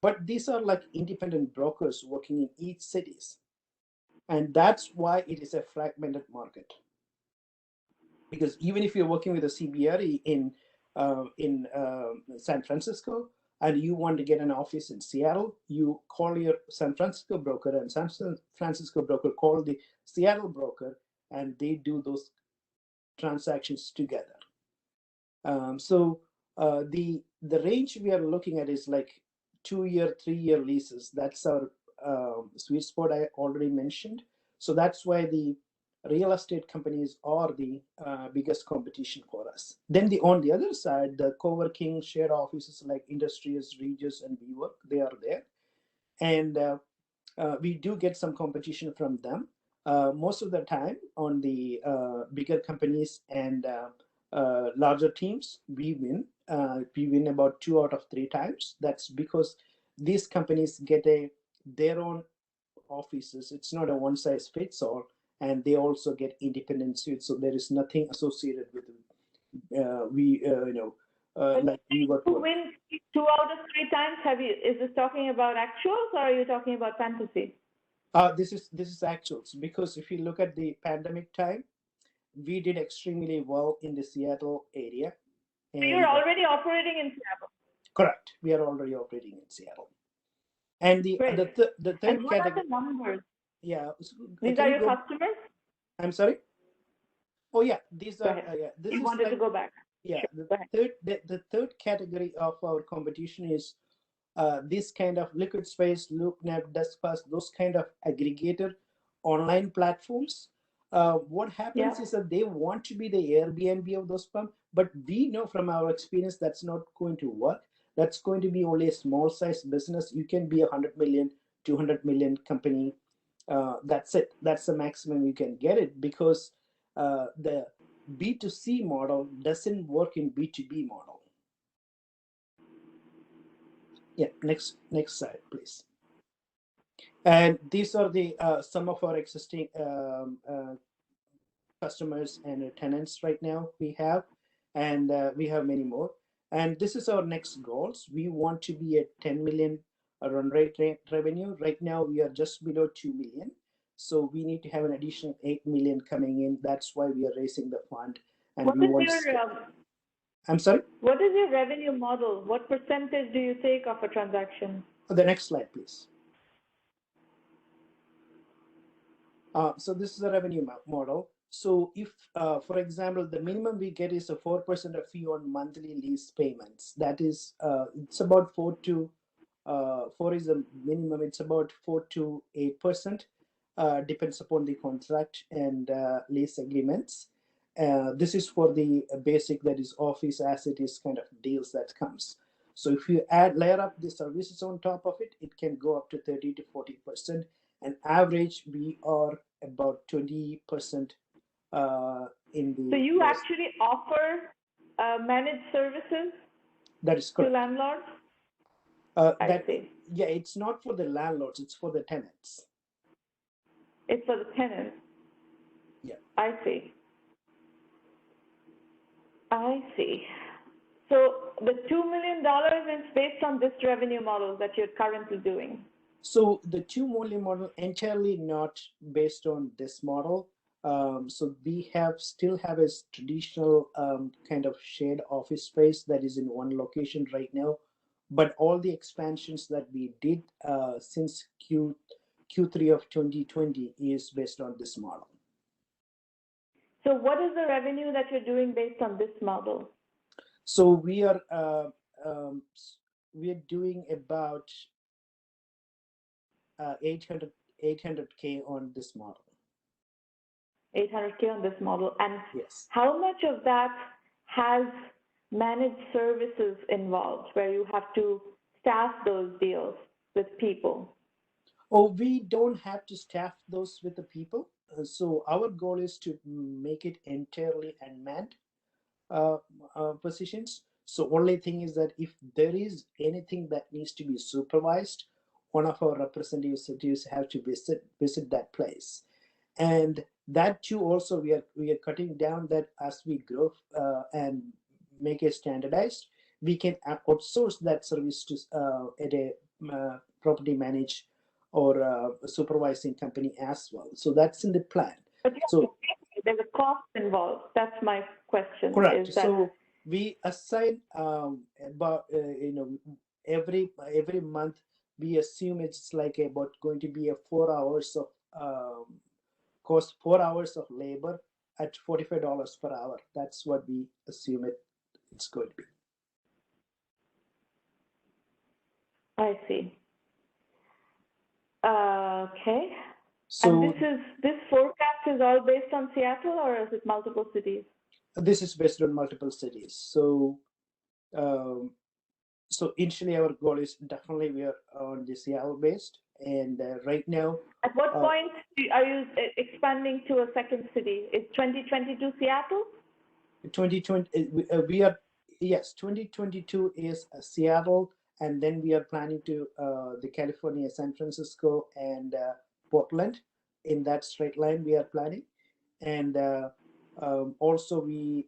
but these are like independent brokers working in each cities, and that's why it is a fragmented market. Because even if you're working with a CBRE in San Francisco, and you want to get an office in Seattle, you call your San Francisco broker, and San Francisco broker call the Seattle broker, and they do those transactions together. The range we are looking at is like 2-year, 3-year leases. That's our sweet spot I already mentioned. So that's why the real estate companies are the biggest competition for us. Then on the other side, the co-working shared offices like Industrious, Regis, and WeWork, they are there. And we do get some competition from them. Most of the time on the bigger companies and larger teams, we win. We win about 2 out of 3 times. That's because these companies get their own offices. It's not a one size fits all, and they also get independent suites. So there is nothing associated with like we work. You win 2 out of 3 times. Is this talking about actuals, or are you talking about fantasy? This is actuals, because if you look at the pandemic time, we did extremely well in the Seattle area. So you're already operating in Seattle. Correct. We are already operating in Seattle. And the third and what category. are the numbers? Yeah. These are your customers? I'm sorry? Oh yeah, these are this you is wanted like, to go back. Yeah, sure. the third category of our competition is this kind of Liquid Space, LoopNet, DeskPass, those kind of aggregator online platforms. What happens is that they want to be the Airbnb of those firms, but we know from our experience that's not going to work. That's going to be only a small size business. You can be 100 million, 200 million company. That's it. That's the maximum you can get it, because the B2C model doesn't work in B2B model. Yeah, next slide, please. And these are the some of our existing customers and tenants right now we have, and we have many more. And this is our next goals. We want to be at 10 million run rate revenue. Right now we are just below 2 million. So we need to have an additional 8 million coming in. That's why we are raising the fund. And I'm sorry? What is your revenue model? What percentage do you take of a transaction? The next slide, please. So this is a revenue model. So if, for example, the minimum we get is a 4% of fee on monthly lease payments. That is, it's about 4 is the minimum. It's about 4 to 8%. Depends upon the contract and lease agreements. This is for the basic, that is office as it is kind of deals that comes. So if you layer up the services on top of it, it can go up to 30 to 40%. And average, we are about 20% in the. So you actually offer managed services? That is correct. To landlords? I see. Yeah, it's not for the landlords, it's for the tenants. It's for the tenants? Yeah. I see. So the $2 million is based on this revenue model that you're currently doing? So the $2 million model entirely not based on this model. So we still have a traditional kind of shared office space that is in one location right now. But all the expansions that we did since Q3 of 2020 is based on this model. So what is the revenue that you're doing based on this model? So we are doing about 800K on this model. 800K on this model. And yes. How much of that has managed services involved, where you have to staff those deals with people? Oh, we don't have to staff those with the people. So our goal is to make it entirely unmanned positions. So only thing is that if there is anything that needs to be supervised one of our representatives have to visit that place. And that too also we are cutting down that as we grow and make it standardized, we can outsource that service to at a property manage or supervising company as well. So that's in the plan. But so there's a cost involved. That's my question. Correct. Is that... So we assign about every month we assume it's like about going to be a 4 hours of cost, 4 hours of labor at $45 per hour. That's what we assume it's going to be. I see. Okay. So and this forecast is all based on Seattle, or is it multiple cities? This is based on multiple cities. So so initially our goal is definitely we are on the Seattle based, and right now. At what point are you expanding to a second city? Is 2022 Seattle? 2020 we are, yes, 2022 is Seattle, and then we are planning to the California, San Francisco, and Portland. In that straight line we are planning, and also we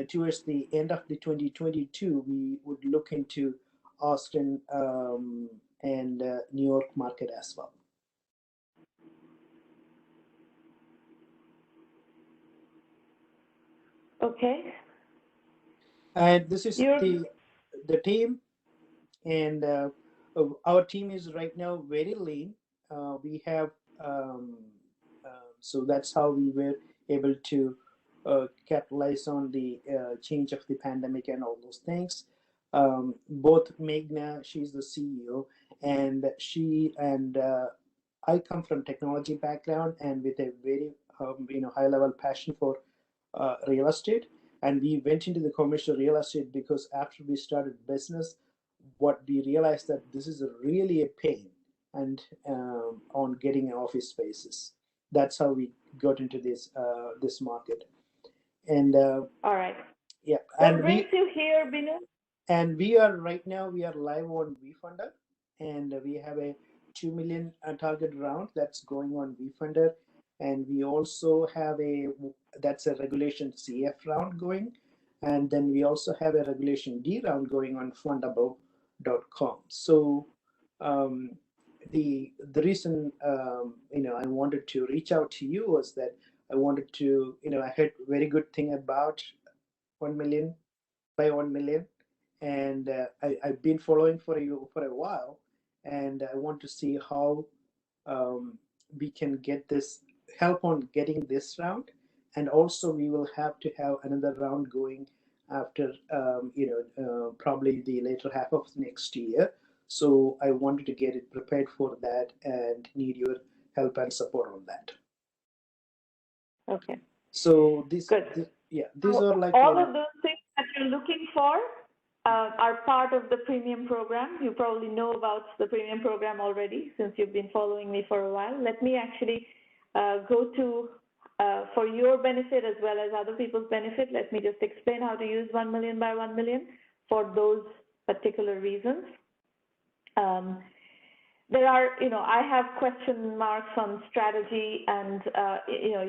towards the end of the 2022 we would look into Austin and New York market as well. Okay. And this is the team, and our team is right now very lean. We have so that's how we were able to capitalize on the change of the pandemic and all those things. Both Meghna, she's the CEO, and she and I come from technology background and with a very high level passion for real estate. And we went into the commercial real estate because after we started business, what we realized that this is really a pain and on getting office spaces. That's how we got into this this market. And all right. Yeah. What brings you here, Binu? And we are right now we are live on WeFunder, and we have a 2 million target round that's going on WeFunder, and we also have that's a regulation CF round going, and then we also have a regulation D round going on fundable.com. So the reason I wanted to reach out to you was that I wanted to I heard very good thing about 1Mby1M, and I've been following for you for a while, and I want to see how we can get this help on getting this round, and also we will have to have another round going after probably the later half of next year. So I wanted to get it prepared for that and need your help and support on that. Okay. So these so are like all of those things that you're looking for are part of the premium program. You probably know about the premium program already since you've been following me for a while. Let me actually go to, for your benefit as well as other people's benefit, let me just explain how to use 1Mby1M for those particular reasons. There are, I have question marks on strategy, and,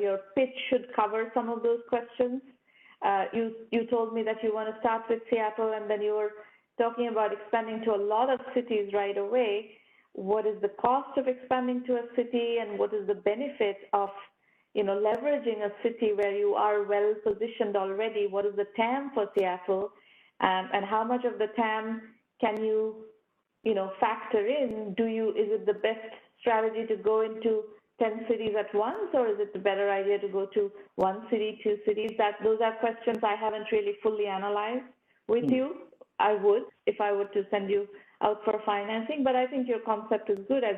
your pitch should cover some of those questions. You told me that you want to start with Seattle, and then you were talking about expanding to a lot of cities right away. What is the cost of expanding to a city, and what is the benefit of, leveraging a city where you are well positioned already? What is the TAM for Seattle, and how much of the TAM can you factor in? Is it the best strategy to go into 10 cities at once, or is it the better idea to go to 1 city, 2 cities? Those are questions I haven't really fully analyzed with you. I would, if I were to send you out for financing, but I think your concept is good, as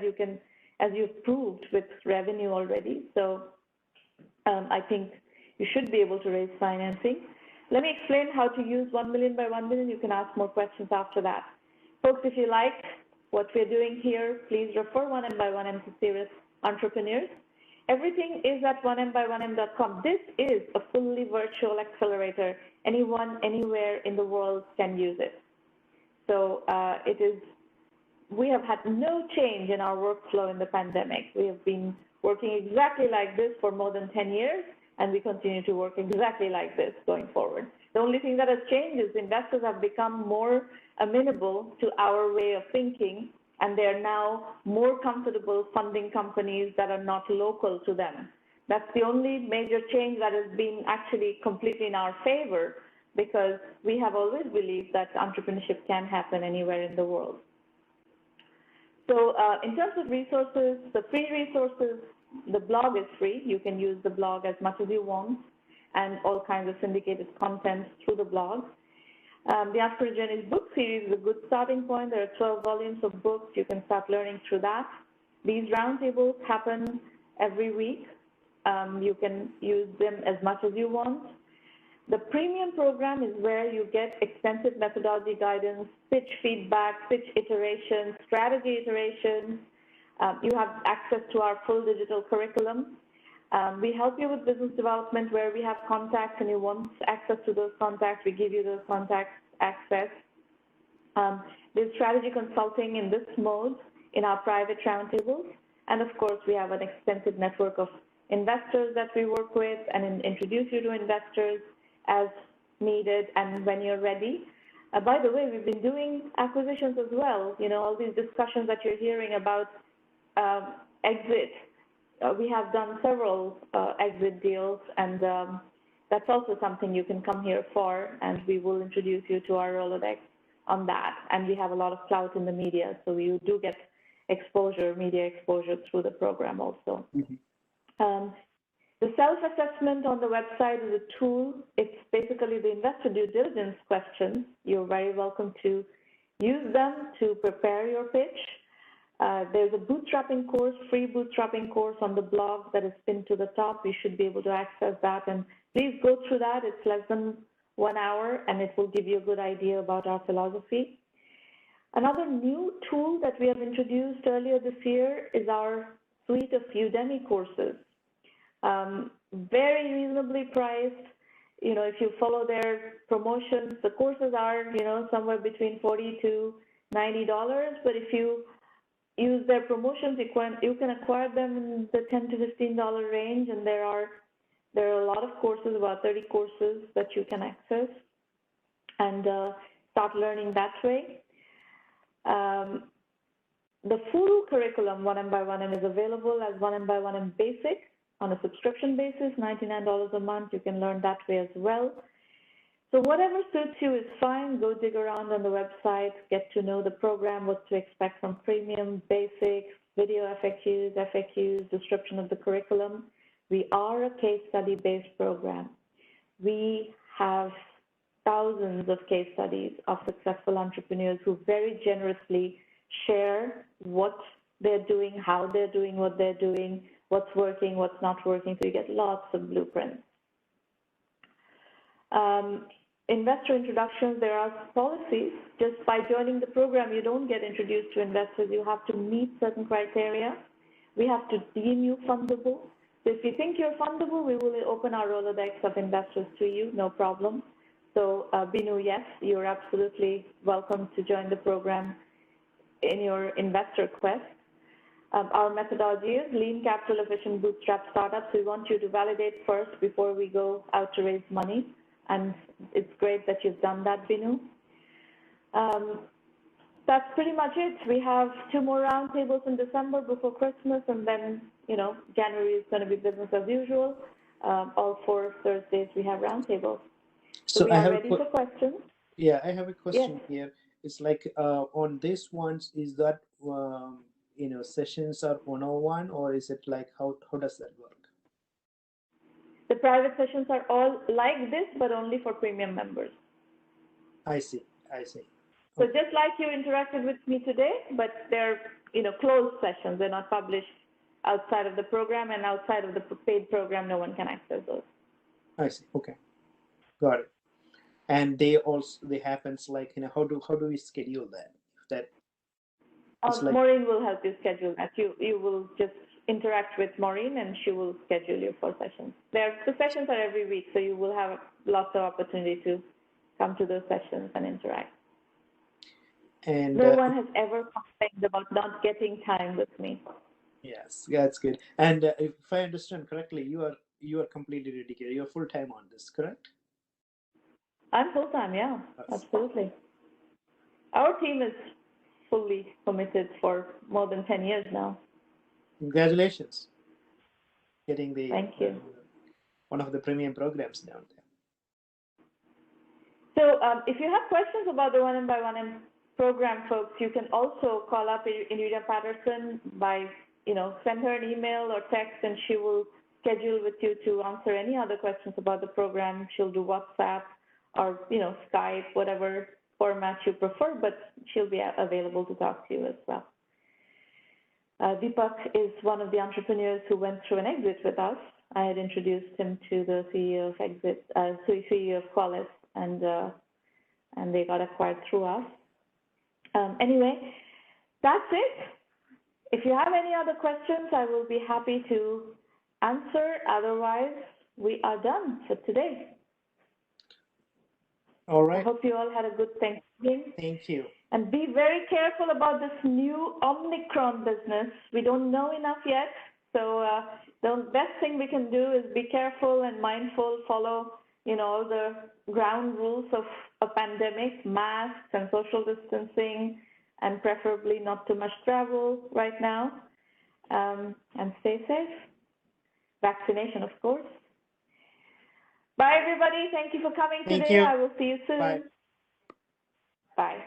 you've proved with revenue already. So I think you should be able to raise financing. Let me explain how to use 1Mby1M. You can ask more questions after that. Folks, if you like what we're doing here, please refer 1Mby1M to serious entrepreneurs. Everything is at 1Mby1M.com. This is a fully virtual accelerator. Anyone, anywhere in the world can use it. So it is we have had no change in our workflow in the pandemic. We have been working exactly like this for more than 10 years, and we continue to work exactly like this going forward. The only thing that has changed is investors have become more amenable to our way of thinking, and they're now more comfortable funding companies that are not local to them. That's the only major change that has been actually completely in our favor, because we have always believed that entrepreneurship can happen anywhere in the world. So in terms of resources, the free resources, the blog is free. You can use the blog as much as you want, and all kinds of syndicated content through the blog. The Entrepreneur Journeys book series is a good starting point. There are 12 volumes of books. You can start learning through that. These roundtables happen every week. You can use them as much as you want. The premium program is where you get extensive methodology guidance, pitch feedback, pitch iterations, strategy iterations. You have access to our full digital curriculum. We help you with business development where we have contacts and you want access to those contacts. We give you those contacts access. There's strategy consulting in this mode in our private roundtables. And of course, we have an extensive network of investors that we work with and introduce you to investors as needed and when you're ready. By the way, we've been doing acquisitions as well. You know, all these discussions that you're hearing about exit. We have done several exit deals, and that's also something you can come here for, and we will introduce you to our Rolodex on that. And we have a lot of clout in the media, so you do get exposure, media exposure through the program also. Mm-hmm. The self-assessment on the website is a tool. It's basically the investor due diligence questions. You're very welcome to use them to prepare your pitch. There's a bootstrapping course, free bootstrapping course on the blog that is pinned to the top. You should be able to access that, and please go through that. It's less than 1 hour, and it will give you a good idea about our philosophy. Another new tool that we have introduced earlier this year is our suite of Udemy courses. Very reasonably priced. You know, if you follow their promotions, the courses are, you know, somewhere between $40 to $90, but if you use their promotions, you can acquire them in the $10 to $15 range, and there are a lot of courses, about 30 courses that you can access and start learning that way. The full curriculum 1M1M is available as 1M1M Basic on a subscription basis, $99 a month. You can learn that way as well. So whatever suits you is fine. Go dig around on the website, get to know the program, what to expect from premium, basics, video FAQs, description of the curriculum. We are a case study-based program. We have thousands of case studies of successful entrepreneurs who very generously share what they're doing, how they're doing what they're doing, what's working, what's not working, so you get lots of blueprints. Investor introductions, there are policies. Just by joining the program, you don't get introduced to investors. You have to meet certain criteria. We have to deem you fundable. So if you think you're fundable, we will open our Rolodex of investors to you, no problem. So Binu, yes, you're absolutely welcome to join the program in your investor quest. Our methodology is lean, capital efficient, bootstrap startups. We want you to validate first before we go out to raise money. And it's great that you've done that, Binu. That's pretty much it. We have 2 more roundtables in December before Christmas, and then, you know, January is going to be business as usual. All 4 Thursdays we have roundtables. So we are ready for questions. Yeah, I have a question Yes. here. It's like on this ones, is that you know, sessions are 101, or is it like how does that work? The private sessions are all like this, but only for premium members. I see. So just like you interacted with me today, but they're, you know, closed sessions. They're not published outside of the program, and outside of the paid program, no one can access those. I see. Okay, got it. And they happens like, you know, how do we schedule that? Like... Maureen will help you schedule that. You will just interact with Maureen, and she will schedule you for sessions. The sessions are every week, so you will have lots of opportunity to come to those sessions and interact. And no one has ever complained about not getting time with me. yes, that's good. And if I understand correctly, you are completely dedicated. You're full time on this, correct? I'm full time, yeah, Yes. absolutely. Our team is fully committed for more than 10 years now. Congratulations, getting the Thank you. one of the premium programs down there. So if you have questions about the 1M program, folks, you can also call up Iridia Patterson by, send her an email or text, and she will schedule with you to answer any other questions about the program. She'll do WhatsApp or, Skype, whatever format you prefer, but she'll be available to talk to you as well. Deepak is one of the entrepreneurs who went through an exit with us. I had introduced him to the CEO of CEO of Qualys, and they got acquired through us. Anyway, that's it. If you have any other questions, I will be happy to answer. Otherwise, we are done for today. All right. I hope you all had a good Thanksgiving. Thank you. And be very careful about this new Omicron business. We don't know enough yet. So the best thing we can do is be careful and mindful, follow, all the ground rules of a pandemic, masks and social distancing, and preferably not too much travel right now. And stay safe. Vaccination, of course. Bye, everybody. Thank you for coming today. I will see you soon. Bye. Bye.